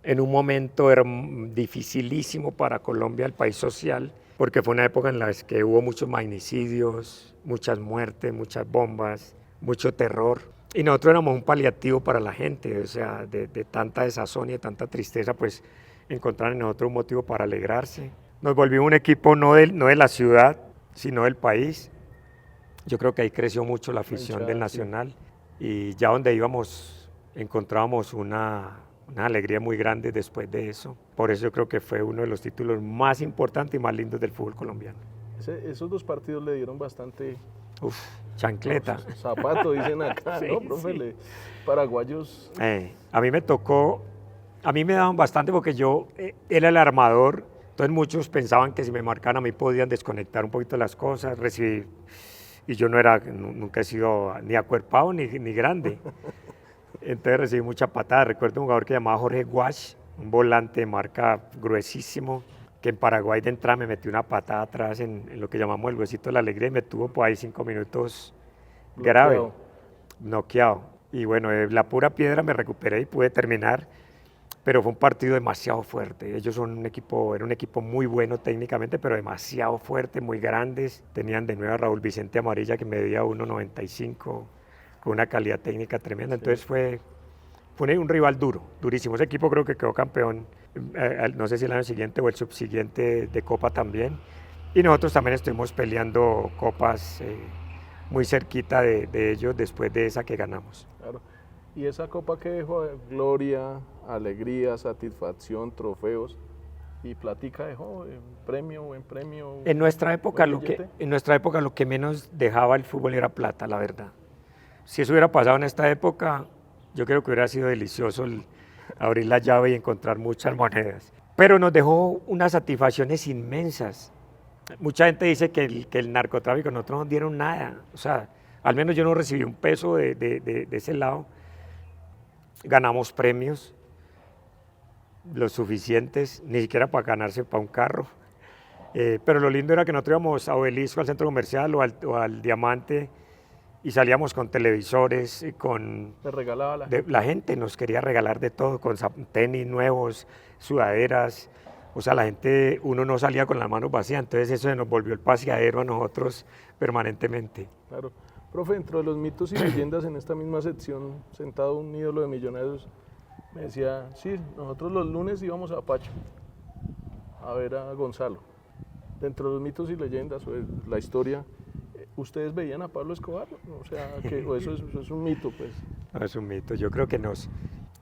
A: en un momento dificilísimo para Colombia, el país social, porque fue una época en la que hubo muchos magnicidios, muchas muertes, muchas bombas, mucho terror. Y nosotros éramos un paliativo para la gente, o sea, de tanta desazón y de tanta tristeza, pues encontrar en nosotros un motivo para alegrarse. Nos volvimos un equipo no de la ciudad, sino del país. Yo creo que ahí creció mucho la afición del Nacional y ya donde íbamos encontrábamos una alegría muy grande después de eso. Por eso yo creo que fue uno de los títulos más importantes y más lindos del fútbol colombiano.
B: Esos 2 partidos le dieron bastante...
A: Uf, chancleta.
B: Zapato, dicen acá,
A: Sí,
B: ¿no, profe?
A: sí.
B: Paraguayos...
A: A mí me tocó, a mí me daban bastante porque yo era el armador, entonces muchos pensaban que si me marcaban a mí podían desconectar un poquito las cosas, recibir, y yo nunca he sido ni acuerpado ni grande, entonces recibí mucha patada. Recuerdo un jugador que llamaba Jorge Guasch, un volante de marca gruesísimo, que en Paraguay de entrada me metió una patada atrás en lo que llamamos el huesito de la alegría y me tuvo por ahí 5 minutos grave, noqueado. Y bueno, de la pura piedra me recuperé y pude terminar, pero fue un partido demasiado fuerte. Ellos era un equipo muy bueno técnicamente, pero demasiado fuerte, muy grandes. Tenían de nuevo a Raúl Vicente Amarilla, que medía 1,95, con una calidad técnica tremenda. Entonces fue un rival duro, durísimo. Ese equipo creo que quedó campeón, no sé si el año siguiente o el subsiguiente de Copa también. Y nosotros también estuvimos peleando copas muy cerquita de ellos después de esa que ganamos.
B: Claro. ¿Y esa copa que dejó? Gloria, alegría, satisfacción, trofeos y platica dejó, buen premio.
A: En nuestra época lo que menos dejaba el fútbol era plata, la verdad. Si eso hubiera pasado en esta época, yo creo que hubiera sido delicioso abrir la llave y encontrar muchas monedas. Pero nos dejó unas satisfacciones inmensas. Mucha gente dice que el narcotráfico, nosotros no nos dieron nada. O sea, al menos yo no recibí un peso de ese lado. Ganamos premios, los suficientes, ni siquiera para ganarse para un carro. Pero lo lindo era que nosotros íbamos a Obelisco, al centro comercial o al Diamante, y salíamos con televisores,
B: ¿Le regalaba
A: la gente nos quería regalar de todo, con tenis nuevos, sudaderas. O sea, la gente, uno no salía con las manos vacías, entonces eso se nos volvió el paseadero a nosotros permanentemente.
B: Claro. Profe, dentro de los mitos y leyendas en esta misma sección, sentado un ídolo de Millonarios, me decía, sí, nosotros los lunes íbamos a Pacho a ver a Gonzalo. Dentro de los mitos y leyendas, o la historia, ¿ustedes veían a Pablo Escobar? O sea, o eso es un mito, pues.
A: No, es un mito. Yo creo que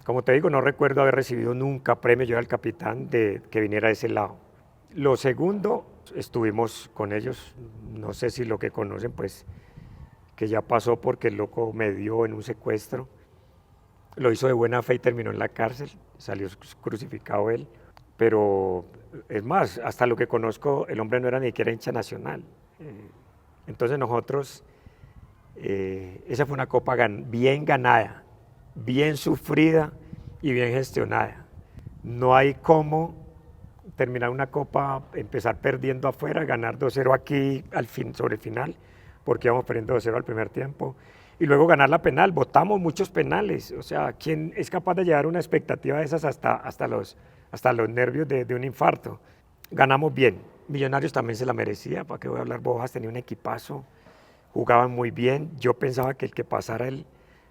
A: como te digo, no recuerdo haber recibido nunca premio yo al capitán de que viniera de ese lado. Lo segundo, estuvimos con ellos, no sé si lo que conocen, pues, que ya pasó porque el loco me dio en un secuestro. Lo hizo de buena fe y terminó en la cárcel, salió crucificado él. Pero es más, hasta lo que conozco, el hombre no era ni siquiera hincha nacional. Entonces nosotros, esa fue una copa bien ganada, bien sufrida y bien gestionada. No hay cómo terminar una copa, empezar perdiendo afuera, ganar 2-0 aquí sobre el final, porque íbamos perdiendo 2-0 al primer tiempo, y luego ganar la penal. Votamos muchos penales. O sea, ¿quién es capaz de llevar una expectativa de esas hasta los nervios de un infarto? Ganamos bien. Millonarios también se la merecía, ¿para qué voy a hablar bojas? Tenía un equipazo, jugaban muy bien. Yo pensaba que el que pasara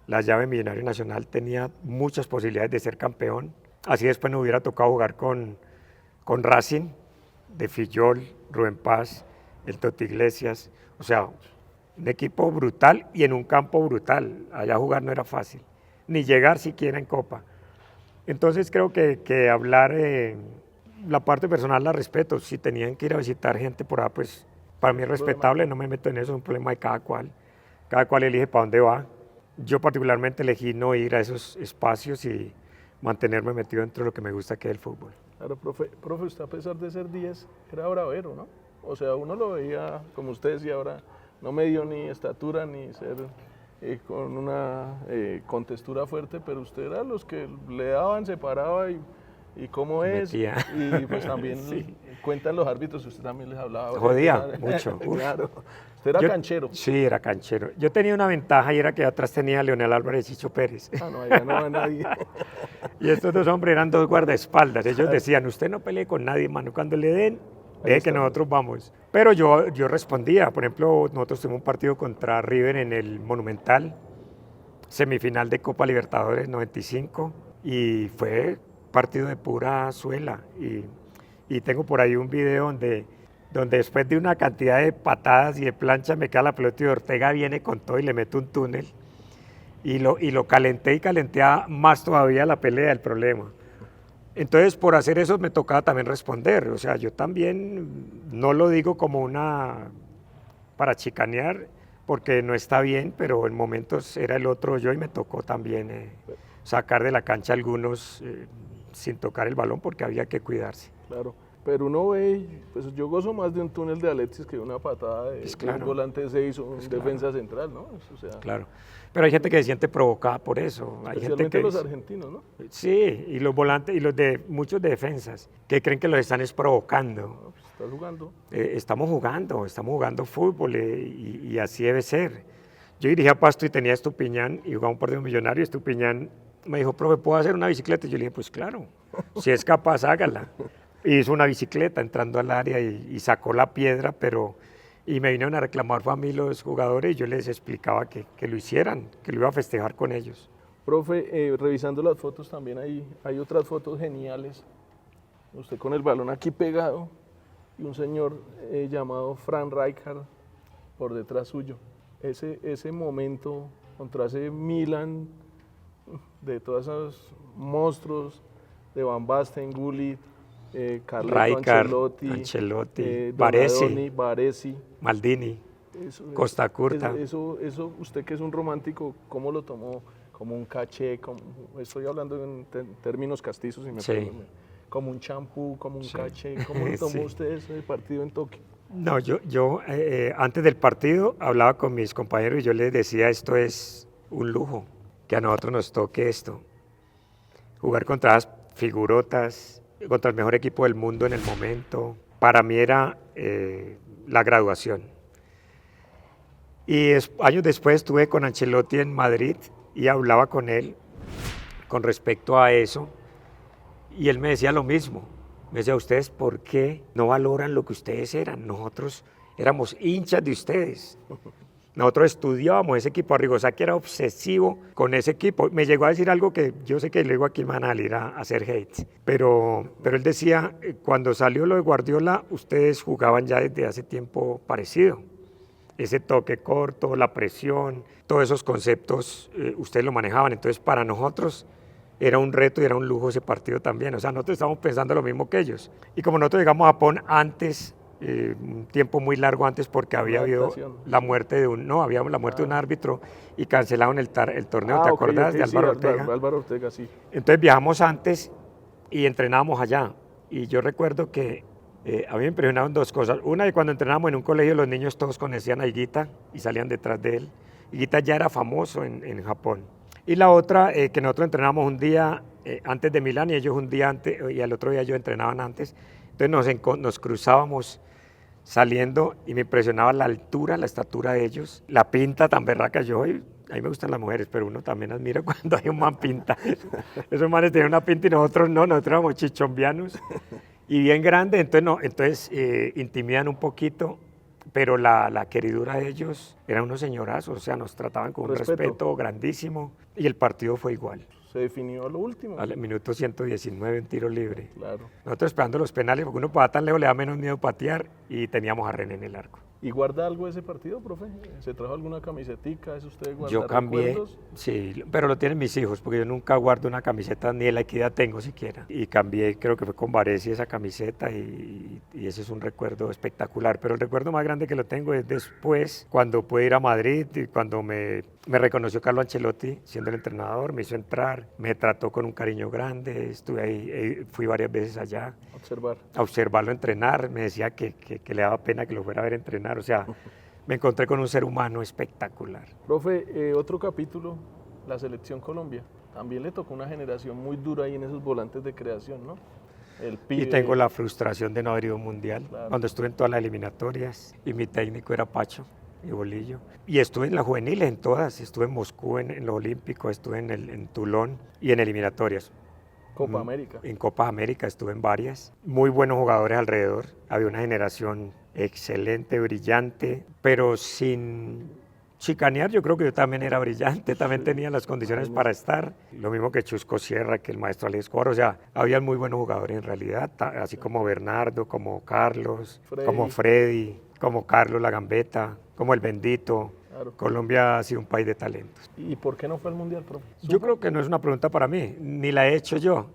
A: la llave Millonario Nacional tenía muchas posibilidades de ser campeón. Así después nos hubiera tocado jugar con Racing, de Fillol, Rubén Paz, el Toti Iglesias. O sea, un equipo brutal y en un campo brutal. Allá jugar no era fácil, ni llegar siquiera en Copa. Entonces creo que hablar, la parte personal la respeto. Si tenían que ir a visitar gente por ahí, pues para mí es respetable, no me meto en eso, es un problema de cada cual. Cada cual elige para dónde va. Yo particularmente elegí no ir a esos espacios y mantenerme metido dentro de lo que me gusta, que es el fútbol.
B: Claro, profe, usted a pesar de ser 10, era bravero, ¿no? O sea, uno lo veía, como usted decía ahora, no me dio ni estatura ni ser con una contextura fuerte, pero usted era los que le daban, se paraba y cómo es.
A: Metía.
B: Y pues también
A: sí.
B: Cuentan los árbitros, usted también les hablaba.
A: Jodía mucho.
B: Claro. Usted era canchero.
A: Sí, era canchero. Yo tenía una ventaja y era que atrás tenía a Leonel Álvarez y Chicho Pérez.
B: Ah, no, allá no va nadie.
A: Y estos dos hombres eran dos guardaespaldas. Ellos decían, usted no pelee con nadie, mano. Cuando le den, deje que nosotros vamos. Pero yo respondía. Por ejemplo, nosotros tuvimos un partido contra River en el Monumental, semifinal de Copa Libertadores 95, y fue partido de pura suela. Y tengo por ahí un video donde después de una cantidad de patadas y de planchas me cae la pelota y Ortega viene con todo y le mete un túnel. Y lo calenté y calenté más todavía la pelea, el problema. Entonces, por hacer eso me tocaba también responder. O sea, yo también no lo digo como para chicanear, porque no está bien, pero en momentos era el otro yo y me tocó también sacar de la cancha a algunos sin tocar el balón porque había que cuidarse.
B: Claro, pero uno ve, pues yo gozo más de un túnel de Alexis que de una patada de,
A: Claro.
B: de un volante de 6 o un
A: Pues
B: defensa central, ¿no? O sea,
A: claro, pero hay gente que se siente provocada por eso. Hay gente
B: especialmente
A: que
B: los argentinos, ¿no?
A: sí, y los volantes y los de muchos de defensas que creen que los están provocando.
B: No, pues estás jugando.
A: Estamos jugando fútbol y así debe ser. Yo dirigía a Pasto y tenía a Estupiñán y jugaba un partido millonario. Estupiñán me dijo, profe, ¿puedo hacer una bicicleta? Y yo le dije, pues claro, si es capaz, hágala. Y hizo una bicicleta entrando al área y sacó la piedra, y me vinieron a reclamar a mí los jugadores y yo les explicaba que lo hicieran, que lo iba a festejar con ellos.
B: Profe, revisando las fotos también hay otras fotos geniales. Usted con el balón aquí pegado y un señor llamado Frank Rijkaard por detrás suyo. Ese momento contra ese Milan de todos esos monstruos de Van Basten, Gullit, Carleto
A: Rijkaard,
B: Ancelotti,
A: Baresi,
B: Baresi,
A: Maldini, Costa Curta.
B: Eso, usted que es un romántico, ¿cómo lo tomó? Como un caché, estoy hablando en términos castizos y me
A: Sí.
B: perdone, como un champú, como un
A: Sí.
B: caché, ¿cómo lo tomó
A: Sí.
B: usted ese partido en Tokio?
A: No, yo antes del partido hablaba con mis compañeros y yo les decía, esto es un lujo, que a nosotros nos toque esto. Jugar contra las figurotas, contra el mejor equipo del mundo en el momento, para mí era la graduación. Y años después estuve con Ancelotti en Madrid y hablaba con él con respecto a eso y él me decía lo mismo. Me decía, ¿ustedes por qué no valoran lo que ustedes eran? Nosotros éramos hinchas de ustedes. Nosotros estudiábamos ese equipo. Arrigosaki era obsesivo con ese equipo. Me llegó a decir algo que yo sé que luego aquí me van a salir a hacer hate. Pero él decía, cuando salió lo de Guardiola, ustedes jugaban ya desde hace tiempo parecido. Ese toque corto, la presión, todos esos conceptos ustedes lo manejaban. Entonces para nosotros era un reto y era un lujo ese partido también. O sea, nosotros estábamos pensando lo mismo que ellos. Y como nosotros llegamos a Japón antes, un tiempo muy largo antes porque había habido la muerte de había la muerte de un árbitro y cancelaron el torneo, ¿te acordás? De Álvaro Ortega.
B: Álvaro Ortega, sí.
A: Entonces viajamos antes y entrenábamos allá. Y yo recuerdo que a mí me impresionaron dos cosas. Una, de cuando entrenábamos en un colegio, los niños todos conocían a Higuita y salían detrás de él. Higuita ya era famoso en Japón. Y la otra, que nosotros entrenábamos un día antes de Milán y ellos un día antes, y al otro día ellos entrenaban antes. Entonces nos cruzábamos saliendo y me impresionaba la altura, la estatura de ellos, la pinta tan berraca. A mí me gustan las mujeres, pero uno también admira cuando hay un man pinta. Esos manes tenían una pinta y nosotros no, nosotros éramos chichombianos y bien grande, entonces intimidan un poquito, pero la queridura de ellos eran unos señorazos, o sea, nos trataban con un respeto grandísimo y el partido fue igual.
B: Se definió a lo último.
A: Al minuto 119, un tiro libre.
B: Claro.
A: Nosotros esperando los penales, porque uno para tan lejos le da menos miedo patear y teníamos a René en el arco.
B: ¿Y guarda algo de ese partido, profe? ¿Se trajo alguna camisetica? ¿Eso usted guarda?
A: Yo cambié,
B: recuerdos?
A: sí, pero lo tienen mis hijos, porque yo nunca guardo una camiseta, ni de la Equidad tengo siquiera. Y cambié, creo que fue con Baresi esa camiseta y ese es un recuerdo espectacular. Pero el recuerdo más grande que lo tengo es después, cuando pude ir a Madrid y cuando me reconoció Carlo Ancelotti siendo el entrenador, me hizo entrar, me trató con un cariño grande, estuve ahí, fui varias veces allá. A observarlo entrenar, me decía que le daba pena que lo fuera a ver entrenar, o sea, me encontré con un ser humano espectacular.
B: Profe, otro capítulo, la Selección Colombia, también le tocó una generación muy dura ahí en esos volantes de creación, ¿no? El pibe.
A: Y tengo la frustración de no haber ido a un mundial,
B: Claro.
A: Cuando estuve en todas las eliminatorias y mi técnico era Pacho y Bolillo. Y estuve en las juveniles, en todas, estuve en Moscú, en los Olímpicos, estuve en Toulon y en eliminatorias.
B: Copa América.
A: En Copa América estuve en varias. Muy buenos jugadores alrededor. Había una generación excelente, brillante, pero sin chicanear. Yo creo que yo también era brillante, también tenía las condiciones para estar. Lo mismo que Chusco Sierra, que el maestro Alex Escobar. O sea, había muy buenos jugadores en realidad, así como Bernardo, como Carlos, como Freddy, como Carlos La Gambetta, como el Bendito. Claro. Colombia ha sido un país de talentos.
B: ¿Y por qué no fue al Mundial, profe?
A: Yo creo que no es una pregunta para mí, ni la he hecho yo.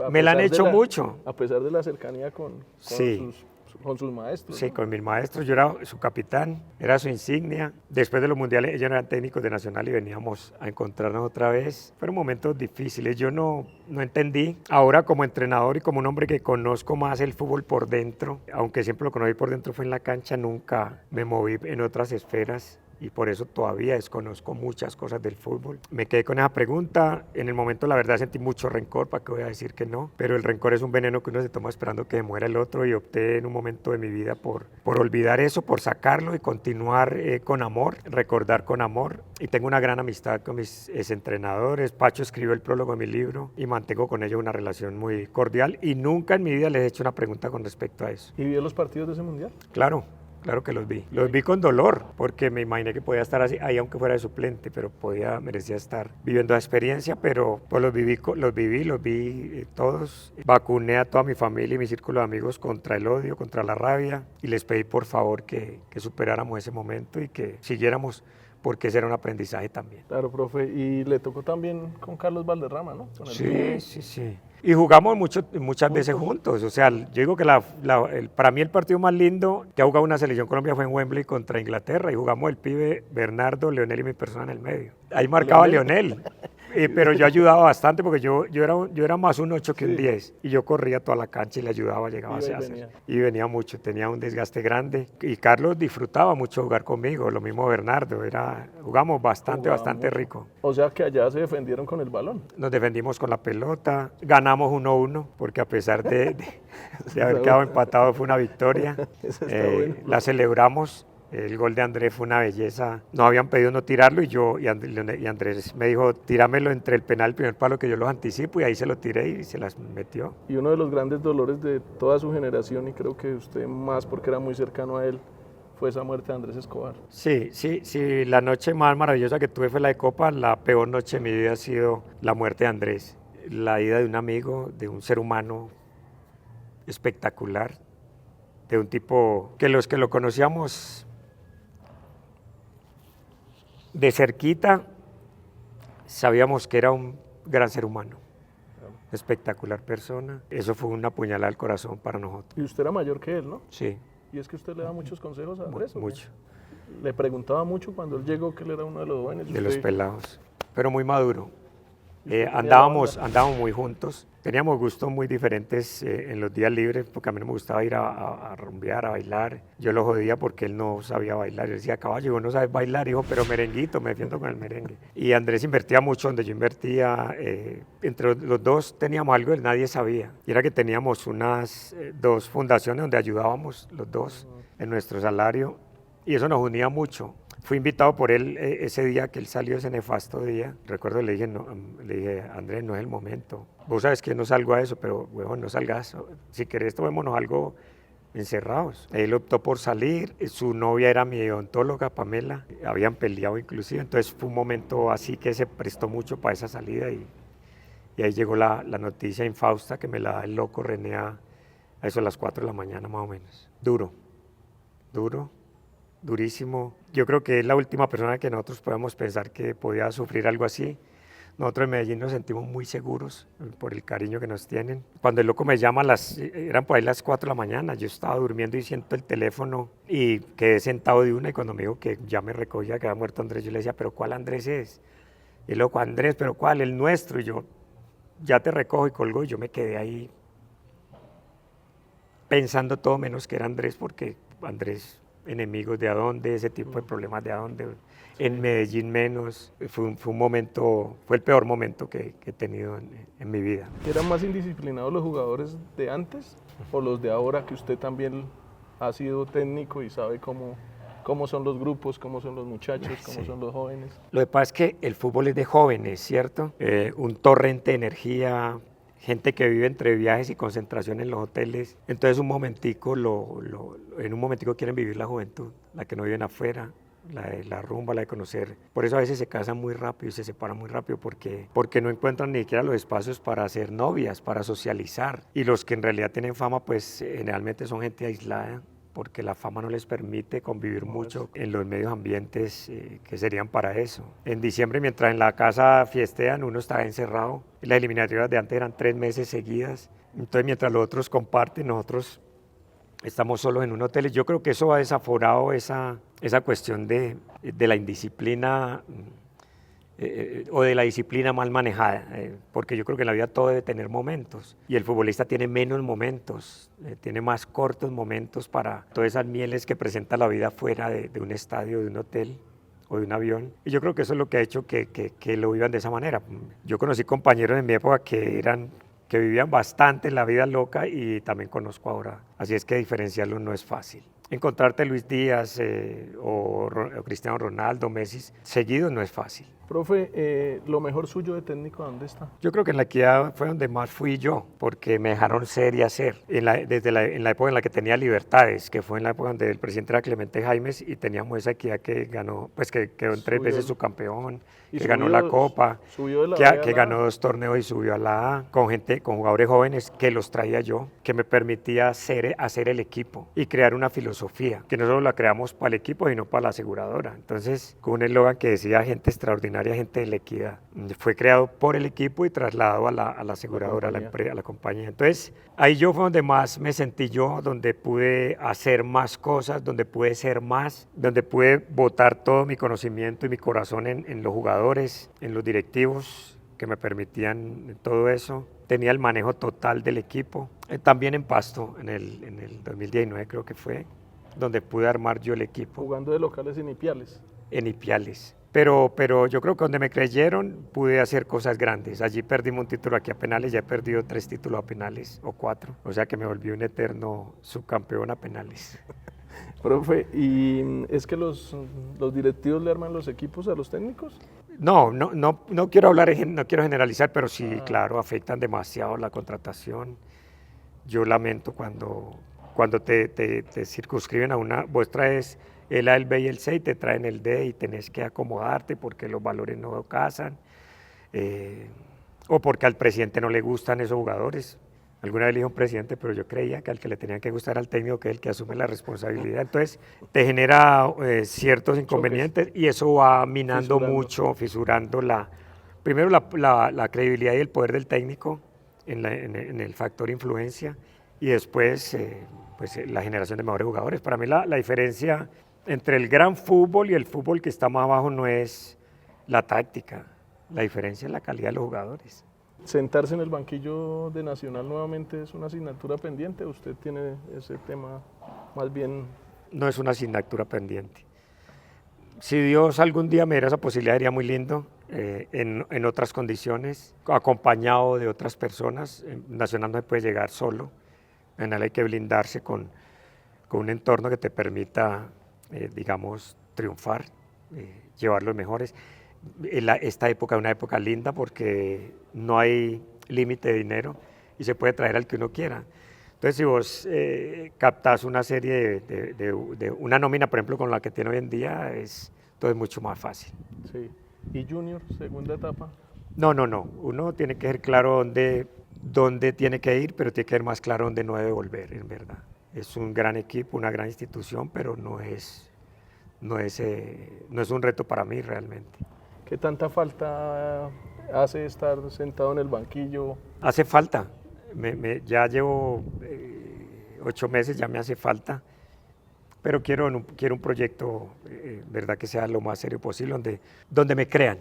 A: Me la han hecho mucho.
B: A pesar de la cercanía
A: Sí.
B: Con sus maestros.
A: Sí,
B: ¿no?
A: con mis maestros, yo era su capitán, era su insignia. Después de los mundiales, ellos eran técnicos de Nacional y veníamos a encontrarnos otra vez. Fueron momentos difíciles, yo no entendí. Ahora como entrenador y como un hombre que conozco más el fútbol por dentro, aunque siempre lo conocí por dentro fue en la cancha, nunca me moví en otras esferas. Y por eso todavía desconozco muchas cosas del fútbol. Me quedé con esa pregunta. En el momento, la verdad, sentí mucho rencor, ¿para qué voy a decir que no? Pero el rencor es un veneno que uno se toma esperando que muera el otro y opté en un momento de mi vida por olvidar eso, por sacarlo y continuar con amor, recordar con amor. Y tengo una gran amistad con mis exentrenadores. Pacho escribió el prólogo de mi libro y mantengo con ellos una relación muy cordial y nunca en mi vida les he hecho una pregunta con respecto a eso.
B: ¿Y vio los partidos de ese mundial?
A: Claro. Claro que los vi. Los vi con dolor, porque me imaginé que podía estar ahí aunque fuera de suplente, pero merecía estar viviendo la experiencia, pero pues los vi todos. Vacuné a toda mi familia y mi círculo de amigos contra el odio, contra la rabia, y les pedí por favor que superáramos ese momento y que siguiéramos, porque ese era un aprendizaje también.
B: Claro, profe, y le tocó también con Carlos Valderrama, ¿no?
A: Sí. Y jugamos muchas veces juntos. O sea, yo digo que para mí el partido más lindo que ha jugado una selección Colombia fue en Wembley contra Inglaterra y jugamos el pibe Bernardo, Leonel y mi persona en el medio. Ahí marcaba Leonel. Pero yo ayudaba bastante porque yo era más un 8 que un 10 y yo corría toda la cancha y le ayudaba, llegaba a hacer. Y venía mucho, tenía un desgaste grande y Carlos disfrutaba mucho jugar conmigo, lo mismo Bernardo, jugamos bastante rico.
B: O sea que allá se defendieron con el balón.
A: Nos defendimos con la pelota, ganamos 1-1 porque a pesar de haber quedado empatado fue una victoria. La celebramos. El gol de Andrés fue una belleza. Nos habían pedido no tirarlo y Andrés me dijo, tíramelo entre el penal y el primer palo que yo los anticipo, y ahí se lo tiré y se las metió.
B: Y uno de los grandes dolores de toda su generación, y creo que usted más porque era muy cercano a él, fue esa muerte de Andrés Escobar.
A: Sí, la noche más maravillosa que tuve fue la de Copa. La peor noche de mi vida ha sido la muerte de Andrés. La ida de un amigo, de un ser humano espectacular, de un tipo que los que lo conocíamos de cerquita sabíamos que era un gran ser humano, espectacular persona. Eso fue una puñalada al corazón para nosotros.
B: Y usted era mayor que él, ¿no?
A: Sí.
B: Y es que usted le da muchos consejos a Andrés.
A: Mucho.
B: Le preguntaba mucho cuando él llegó, que él era uno de los jóvenes.
A: De los pelados, pero muy maduro. Andábamos muy juntos, teníamos gustos muy diferentes en los días libres, porque a mí no me gustaba ir a rumbear, a bailar. Yo lo jodía porque él no sabía bailar. Yo decía, caballo, vos no sabes bailar, hijo, pero merenguito, me defiendo con el merengue. Y Andrés invertía mucho donde yo invertía. Entre los dos teníamos algo que nadie sabía, y era que teníamos unas 2 fundaciones donde ayudábamos los dos en nuestro salario, y eso nos unía mucho. Fui invitado por él ese día que él salió, ese nefasto día. Recuerdo, le dije, Andrés, no es el momento. Vos sabes que no salgo a eso, pero, huevón, no salgas. Si querés, tomémonos algo encerrados. Él optó por salir, su novia era mi odontóloga, Pamela, habían peleado inclusive, entonces fue un momento así que se prestó mucho para esa salida y ahí llegó la noticia infausta que me la da el loco René a eso a las 4 de la mañana más o menos. Durísimo. Yo creo que es la última persona que nosotros podemos pensar que podía sufrir algo así. Nosotros en Medellín nos sentimos muy seguros por el cariño que nos tienen. Cuando el loco me llama, eran por ahí las 4 de la mañana, yo estaba durmiendo y siento el teléfono y quedé sentado de una, y cuando me dijo que ya me recogía, que había muerto Andrés, yo le decía, ¿pero cuál Andrés es? Y el loco, Andrés, ¿pero cuál? El nuestro. Y yo, ya te recojo, y colgó, y yo me quedé ahí pensando todo menos que era Andrés, porque Andrés, enemigos de adonde, ese tipo de problemas de adonde, en Medellín menos. Fue un momento, fue el peor momento que he tenido en mi vida.
B: ¿Eran más indisciplinados los jugadores de antes o los de ahora, que usted también ha sido técnico y sabe cómo son los grupos, cómo son los muchachos, cómo son los jóvenes?
A: Lo que pasa es que el fútbol es de jóvenes, ¿cierto? Un torrente de energía, gente que vive entre viajes y concentración en los hoteles. Entonces en un momentico quieren vivir la juventud, la que no viven afuera, la de la rumba, la de conocer. Por eso a veces se casan muy rápido y se separan muy rápido, porque no encuentran ni siquiera los espacios para hacer novias, para socializar. Y los que en realidad tienen fama, pues generalmente son gente aislada, porque la fama no les permite convivir mucho en los medios ambientes que serían para eso. En diciembre, mientras en la casa fiestean, uno está encerrado. Las eliminatorias de antes eran 3 meses seguidas. Entonces, mientras los otros comparten, nosotros estamos solos en un hotel. Y yo creo que eso ha desaforado esa cuestión de la indisciplina o de la disciplina mal manejada, porque yo creo que en la vida todo debe tener momentos y el futbolista tiene menos momentos, tiene más cortos momentos para todas esas mieles que presenta la vida fuera de un estadio, de un hotel o de un avión. Y yo creo que eso es lo que ha hecho que lo vivan de esa manera. Yo conocí compañeros en mi época que vivían bastante la vida loca y también conozco ahora, así es que diferenciarlo no es fácil. Encontrarte Luis Díaz o Cristiano Ronaldo, Messi, seguido no es fácil.
B: Profe, lo mejor suyo de técnico, ¿dónde está?
A: Yo creo que en la Equidad fue donde más fui yo, porque me dejaron ser y hacer. En la época en la que tenía libertades, que fue en la época donde el presidente era Clemente Jaimes y teníamos esa Equidad que ganó, pues que quedó en 3 veces subcampeón, que ganó la Copa, que ganó 2 torneos y subió a la A, con jugadores jóvenes que los traía yo, que me permitía hacer el equipo y crear una filosofía, que no solo la creamos para el equipo, sino para la aseguradora. Entonces, con un eslogan que decía gente extraordinaria, gente de la equidad. Fue creado por el equipo y trasladado a la aseguradora, a la compañía. Entonces, ahí yo fue donde más me sentí yo, donde pude hacer más cosas, donde pude ser más, donde pude botar todo mi conocimiento y mi corazón en los jugadores, en los directivos que me permitían todo eso. Tenía el manejo total del equipo. También en Pasto, en el 2019 creo que fue, donde pude armar yo el equipo.
B: Jugando de locales en Ipiales.
A: En Ipiales. Pero yo creo que donde me creyeron pude hacer cosas grandes. Allí perdimos un título aquí a penales, ya he perdido 3 títulos a penales o 4. O sea que me volví un eterno subcampeón a penales.
B: Profe, ¿y es que los directivos le arman los equipos a los técnicos?
A: No quiero hablar, no quiero generalizar, pero sí, claro, afectan demasiado la contratación. Yo lamento cuando te circunscriben a una, vos traes el A, el B y el C y te traen el D y tenés que acomodarte porque los valores no casan, o porque al presidente no le gustan esos jugadores. Alguna vez le dijo un presidente, pero yo creía que al que le tenían que gustar al técnico, que es el que asume la responsabilidad. Entonces te genera ciertos inconvenientes. Choques. Y eso va minando mucho, fisurando primero la credibilidad y el poder del técnico en el factor influencia, y después pues, la generación de mejores jugadores. Para mí la diferencia entre el gran fútbol y el fútbol que está más abajo no es la táctica, la diferencia es la calidad de los jugadores.
B: ¿Sentarse en el banquillo de Nacional nuevamente es una asignatura pendiente? ¿Usted tiene ese tema más bien?
A: No es una asignatura pendiente. Si Dios algún día me diera esa posibilidad, sería muy lindo, en otras condiciones, acompañado de otras personas. Nacional no se puede llegar solo, en Nacional hay que blindarse con un entorno que te permita, digamos, triunfar, llevar los mejores. Esta época es una época linda porque no hay límite de dinero y se puede traer al que uno quiera. Entonces, si vos captás una serie de una nómina, por ejemplo, con la que tiene hoy en día, todo es mucho más fácil.
B: Sí. ¿Y Junior, segunda etapa?
A: No. Uno tiene que ser claro dónde tiene que ir, pero tiene que ser más claro dónde no debe volver, en verdad. Es un gran equipo, una gran institución, pero no es un reto para mí realmente.
B: ¿Qué tanta falta hace estar sentado en el banquillo?
A: Hace falta. Ya llevo 8 meses, ya me hace falta, pero quiero un proyecto, verdad, que sea lo más serio posible, donde me crean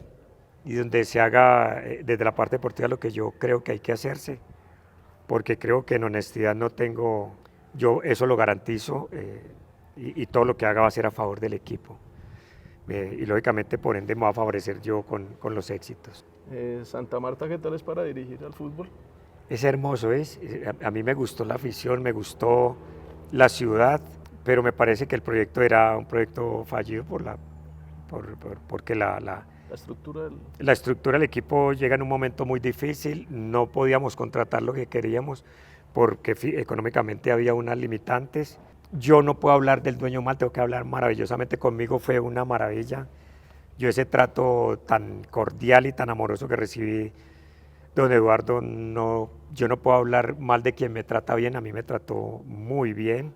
A: y donde se haga desde la parte deportiva lo que yo creo que hay que hacerse, porque creo que en honestidad yo eso lo garantizo, y todo lo que haga va a ser a favor del equipo. Y lógicamente por ende me va a favorecer yo con los éxitos.
B: Santa Marta, ¿qué tal es para dirigir al fútbol?
A: Es hermoso, a mí me gustó la afición, me gustó la ciudad, pero me parece que el proyecto era un proyecto fallido porque la estructura del equipo llega en un momento muy difícil, no podíamos contratar lo que queríamos porque económicamente había unas limitantes. Yo no puedo hablar del dueño mal, tengo que hablar maravillosamente. Conmigo fue una maravilla. Yo ese trato tan cordial y tan amoroso que recibí, don Eduardo, yo no puedo hablar mal de quien me trata bien, a mí me trató muy bien.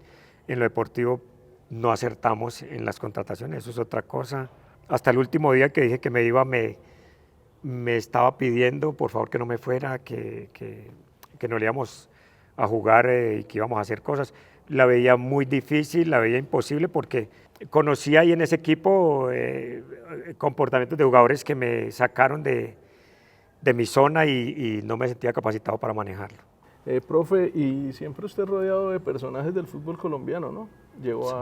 A: En lo deportivo no acertamos en las contrataciones, eso es otra cosa. Hasta el último día que dije que me iba, me estaba pidiendo por favor que no me fuera, que no le íbamos a jugar y que íbamos a hacer cosas. La veía muy difícil, la veía imposible porque conocía ahí en ese equipo comportamientos de jugadores que me sacaron de mi zona y no me sentía capacitado para manejarlo.
B: Profe, y siempre usted rodeado de personajes del fútbol colombiano, ¿no? Llegó
A: Sí.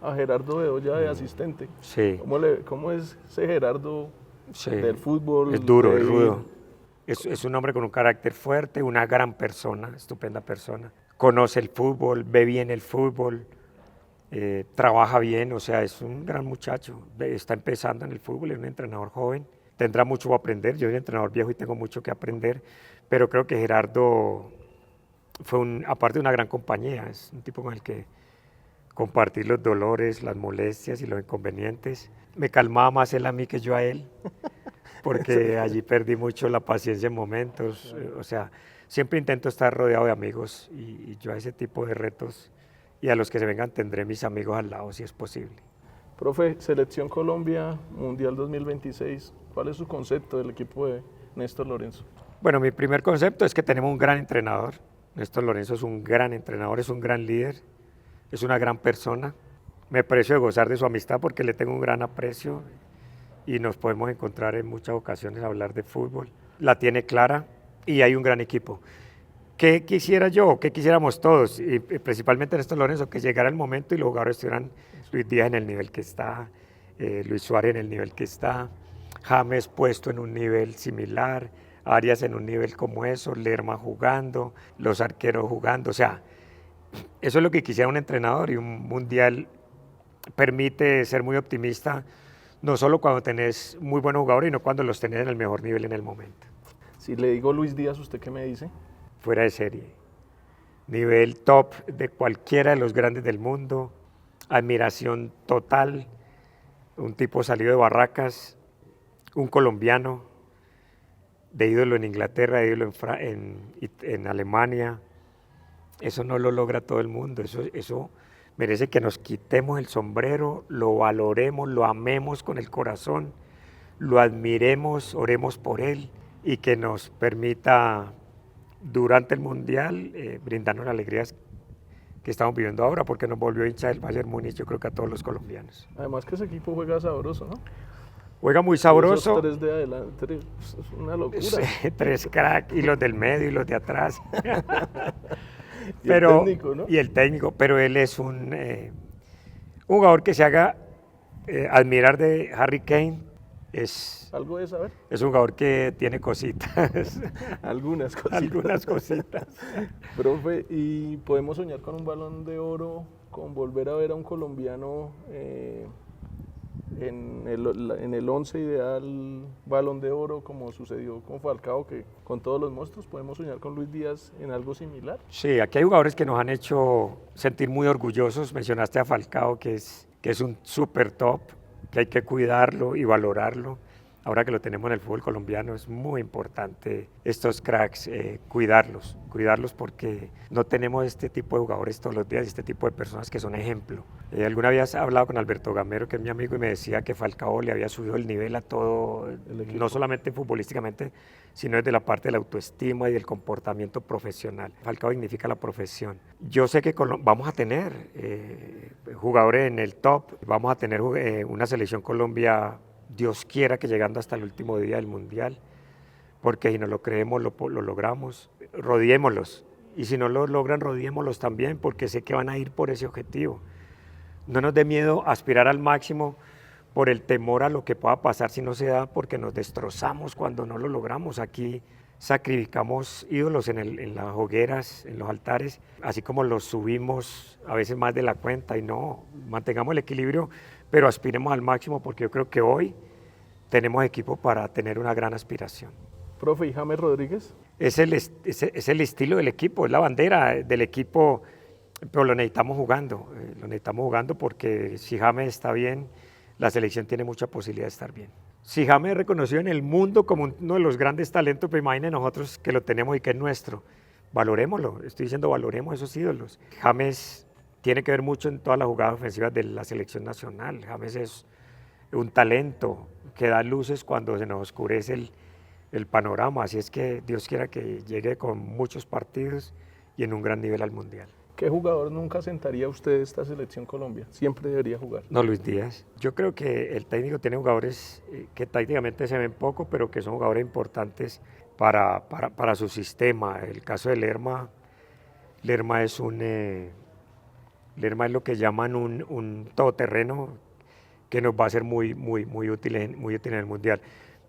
B: a Gerardo Bedoya de asistente.
A: Sí.
B: ¿Cómo es ese Gerardo
A: Sí.
B: del fútbol?
A: Es duro,
B: de
A: es
B: ir?
A: rudo. Es un hombre con un carácter fuerte, una gran persona, estupenda persona. Conoce el fútbol, ve bien el fútbol, trabaja bien, o sea, es un gran muchacho. Está empezando en el fútbol, es un entrenador joven. Tendrá mucho que aprender, yo soy entrenador viejo y tengo mucho que aprender, pero creo que Gerardo fue, aparte de una gran compañía, es un tipo con el que compartir los dolores, las molestias y los inconvenientes. Me calmaba más él a mí que yo a él, porque allí perdí mucho la paciencia en momentos. O sea, siempre intento estar rodeado de amigos y yo a ese tipo de retos y a los que se vengan tendré mis amigos al lado si es posible.
B: Profe, Selección Colombia, Mundial 2026, ¿cuál es su concepto del equipo de Néstor Lorenzo?
A: Bueno, mi primer concepto es que tenemos un gran entrenador. Néstor Lorenzo es un gran entrenador, es un gran líder, es una gran persona. Me aprecio de gozar de su amistad porque le tengo un gran aprecio y nos podemos encontrar en muchas ocasiones a hablar de fútbol. La tiene clara y hay un gran equipo. ¿Qué quisiera yo? ¿Qué quisiéramos todos? Y principalmente Néstor Lorenzo, que llegara el momento y los jugadores estuvieran Luis Díaz en el nivel que está, Luis Suárez en el nivel que está, James puesto en un nivel similar, Arias en un nivel como eso, Lerma jugando, los arqueros jugando, o sea, eso es lo que quisiera un entrenador y un mundial permite ser muy optimista, no solo cuando tenés muy buenos jugadores, sino cuando los tenés en el mejor nivel en el momento.
B: Si le digo Luis Díaz, ¿usted qué me dice?
A: Fuera de serie, nivel top de cualquiera de los grandes del mundo, admiración total, un tipo salido de Barracas, un colombiano, de ídolo en Inglaterra, de ídolo en Alemania. Eso no lo logra todo el mundo, eso merece que nos quitemos el sombrero, lo valoremos, lo amemos con el corazón, lo admiremos, oremos por él y que nos permita durante el Mundial brindarnos las alegrías que estamos viviendo ahora, porque nos volvió hincha del Bayern Múnich, yo creo que a todos los colombianos.
B: Además que ese equipo juega sabroso, ¿no?
A: Juega muy sabroso.
B: Esos tres de adelante, es una locura.
A: Sí, tres cracks, y los del medio y los de atrás.
B: Y el técnico, ¿no?
A: Y el técnico, pero él es un jugador que se haga admirar de Harry Kane.
B: ¿Algo de saber?
A: Es un jugador que tiene cositas.
B: Algunas cositas.
A: Algunas cositas.
B: Profe, ¿y podemos soñar con un Balón de Oro, con volver a ver a un colombiano en el 11 ideal Balón de Oro, como sucedió con Falcao, que con todos los monstruos podemos soñar con Luis Díaz en algo similar?
A: Sí, aquí hay jugadores que nos han hecho sentir muy orgullosos. Mencionaste a Falcao, que es un súper top, que hay que cuidarlo y valorarlo. Ahora que lo tenemos en el fútbol colombiano es muy importante estos cracks, cuidarlos porque no tenemos este tipo de jugadores todos los días, este tipo de personas que son ejemplo. Alguna vez he hablado con Alberto Gamero, que es mi amigo, y me decía que Falcao le había subido el nivel a todo, no solamente futbolísticamente, sino desde la parte de la autoestima y del comportamiento profesional. Falcao dignifica la profesión. Yo sé que vamos a tener jugadores en el top, vamos a tener una selección Colombia, Dios quiera que llegando hasta el último día del Mundial, porque si no lo creemos lo logramos, rodeémoslos, y si no lo logran, rodeémoslos también, porque sé que van a ir por ese objetivo. No nos dé miedo aspirar al máximo por el temor a lo que pueda pasar si no se da, porque nos destrozamos cuando no lo logramos. Aquí sacrificamos ídolos en las hogueras, en los altares, así como los subimos a veces más de la cuenta, y no, mantengamos el equilibrio, pero aspiremos al máximo, porque yo creo que hoy tenemos equipo para tener una gran aspiración.
B: Profe, ¿y James Rodríguez?
A: Es el estilo del equipo, es la bandera del equipo, pero lo necesitamos jugando porque si James está bien, la selección tiene mucha posibilidad de estar bien. Si James es reconocido en el mundo como uno de los grandes talentos, pues imaginen nosotros que lo tenemos y que es nuestro. Valorémoslo, estoy diciendo valoremos esos ídolos. James tiene que ver mucho en todas las jugadas ofensivas de la selección nacional. James es un talento que da luces cuando se nos oscurece el panorama, así es que Dios quiera que llegue con muchos partidos y en un gran nivel al Mundial.
B: ¿Qué jugador nunca sentaría usted esta selección Colombia? Siempre debería jugar.
A: No, Luis Díaz. Yo creo que el técnico tiene jugadores que tácticamente se ven poco, pero que son jugadores importantes para su sistema. El caso de Lerma Lerma es lo que llaman un todoterreno que nos va a ser muy útil en el Mundial.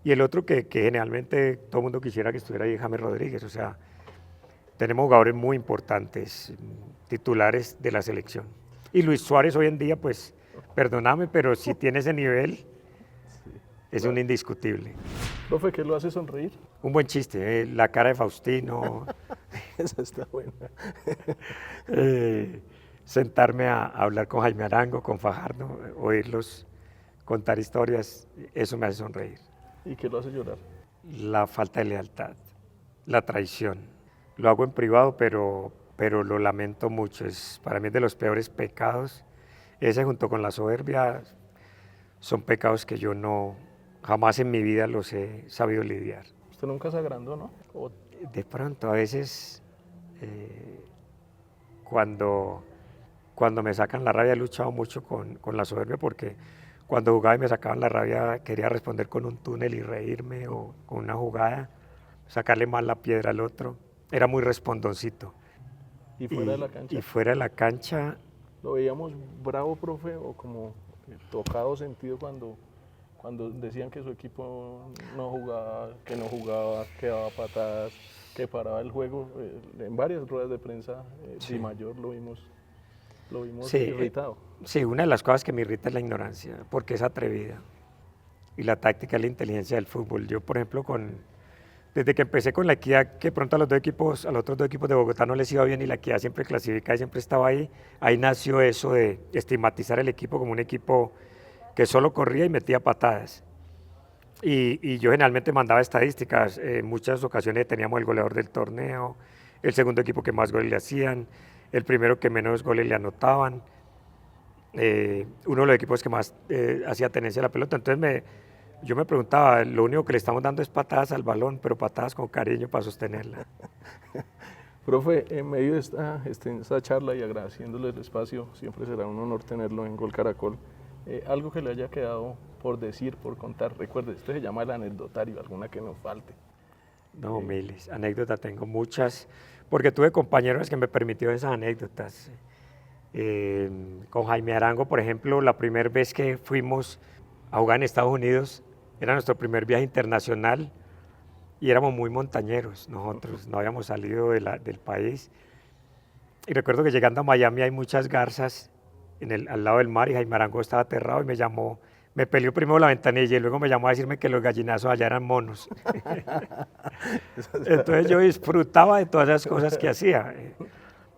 A: Y el otro que generalmente todo el mundo quisiera que estuviera ahí es James Rodríguez. O sea, tenemos jugadores muy importantes, titulares de la selección. Y Luis Suárez hoy en día, pues, perdóname, pero si tiene ese nivel, es un indiscutible.
B: Profe, ¿qué lo hace sonreír?
A: Un buen chiste, la cara de Faustino.
B: Esa está buena.
A: Sentarme a hablar con Jaime Arango, con Fajardo, oírlos contar historias, eso me hace sonreír.
B: ¿Y qué lo hace llorar?
A: La falta de lealtad, la traición. Lo hago en privado, pero lo lamento mucho. Para mí es de los peores pecados. Ese junto con la soberbia son pecados que yo jamás en mi vida los he sabido lidiar.
B: ¿Usted nunca se agrandó, no?
A: De pronto, a veces, cuando me sacan la rabia, he luchado mucho con la soberbia, porque cuando jugaba y me sacaban la rabia, quería responder con un túnel y reírme, o con una jugada, sacarle mal la piedra al otro. Era muy respondoncito.
B: ¿Y fuera de la cancha?
A: Y fuera de la cancha...
B: ¿Lo veíamos bravo, profe, o como tocado sentido cuando decían que su equipo no jugaba, que daba patadas, que paraba el juego? En varias ruedas de prensa,
A: Sí.
B: Di Mayor lo vimos
A: Sí,
B: irritado.
A: Sí, una de las cosas que me irrita es la ignorancia, porque es atrevida. Y la táctica es la inteligencia del fútbol. Yo, por ejemplo, desde que empecé con la Equidad, que pronto a los otros dos equipos de Bogotá no les iba bien y la Equidad siempre clasificaba y siempre estaba ahí nació eso de estigmatizar el equipo como un equipo que solo corría y metía patadas. Y yo generalmente mandaba estadísticas. En muchas ocasiones teníamos el goleador del torneo, el segundo equipo que más goles le hacían, el primero que menos goles le anotaban, uno de los equipos que más hacía tenencia a la pelota. Entonces yo me preguntaba, lo único que le estamos dando es patadas al balón, pero patadas con cariño para sostenerla.
B: Profe, en medio de esta charla y agradeciéndole el espacio, siempre será un honor tenerlo en Gol Caracol. Algo que le haya quedado por decir, por contar. Recuerde, esto se llama el anecdotario, alguna que nos falte.
A: No, miles, anécdotas tengo muchas, porque tuve compañeros que me permitieron esas anécdotas. Con Jaime Arango, por ejemplo, la primera vez que fuimos a jugar en Estados Unidos, era nuestro primer viaje internacional y éramos muy montañeros, nosotros no habíamos salido del país. Y recuerdo que llegando a Miami hay muchas garzas al lado del mar, y Jaime Arango estaba aterrado y me peleó primero la ventanilla y luego me llamó a decirme que los gallinazos allá eran monos. Entonces yo disfrutaba de todas esas cosas que hacía.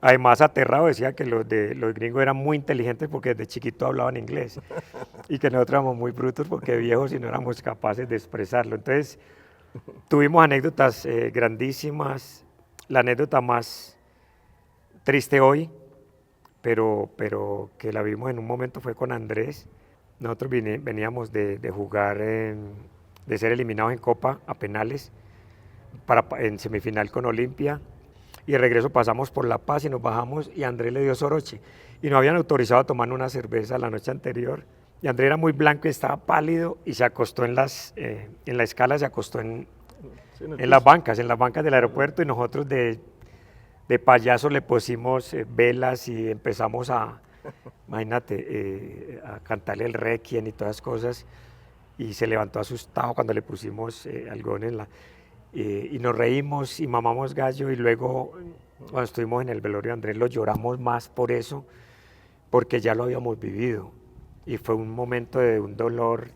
A: Además, aterrado, decía que los gringos eran muy inteligentes porque desde chiquito hablaban inglés, y que nosotros éramos muy brutos porque viejos y no éramos capaces de expresarlo. Entonces tuvimos anécdotas grandísimas. La anécdota más triste hoy, pero que la vimos en un momento, fue con Andrés. Nosotros veníamos de jugar, de ser eliminados en Copa a penales en semifinal con Olimpia, y de regreso pasamos por La Paz y nos bajamos, y Andrés le dio soroche y nos habían autorizado a tomar una cerveza la noche anterior, y Andrés era muy blanco y estaba pálido y se acostó en la escala, se acostó en las bancas del aeropuerto, y nosotros de payaso le pusimos velas y empezamos imagínate, a cantarle el requiem y todas esas cosas, y se levantó asustado cuando le pusimos algodón y nos reímos y mamamos gallo, y luego cuando estuvimos en el velorio de Andrés lo lloramos más por eso, porque ya lo habíamos vivido, y fue un momento de un dolor,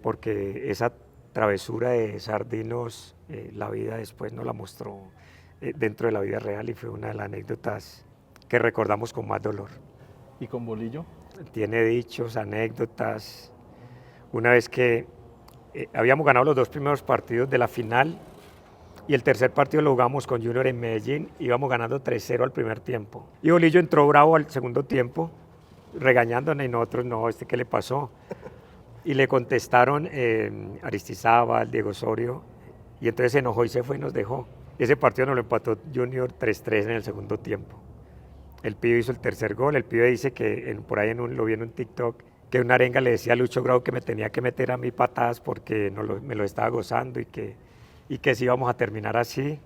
A: porque esa travesura de Sardinos, la vida después nos la mostró dentro de la vida real, y fue una de las anécdotas que recordamos con más dolor.
B: ¿Y con Bolillo?
A: Tiene dichos, anécdotas. Una vez que habíamos ganado los dos primeros partidos de la final, y el tercer partido lo jugamos con Junior en Medellín, íbamos ganando 3-0 al primer tiempo. Y Bolillo entró bravo al segundo tiempo, regañándonos y nosotros, no, ¿qué le pasó? Y le contestaron Aristizábal, Diego Osorio, y entonces se enojó y se fue y nos dejó. Y ese partido nos lo empató Junior 3-3 en el segundo tiempo. El pibe hizo el tercer gol, el pibe dice que por ahí lo vi en un TikTok, que una arenga le decía a Lucho Grau que me tenía que meter a mí patadas porque me lo estaba gozando y que si íbamos a terminar así.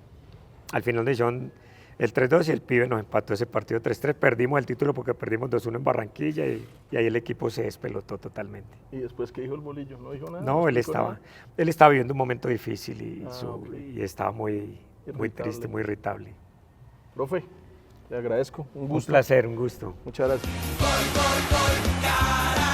A: Al final de John el 3-2 y el pibe nos empató ese partido 3-3. Perdimos el título porque perdimos 2-1 en Barranquilla y ahí el equipo se despelotó totalmente.
B: ¿Y después qué dijo el Bolillo? ¿No dijo nada?
A: No, él estaba viviendo un momento difícil y estaba muy triste, muy irritable.
B: Profe, le agradezco. Un gusto.
A: Un placer, un gusto.
B: Muchas gracias.
C: Gol, gol, gol, Caracol.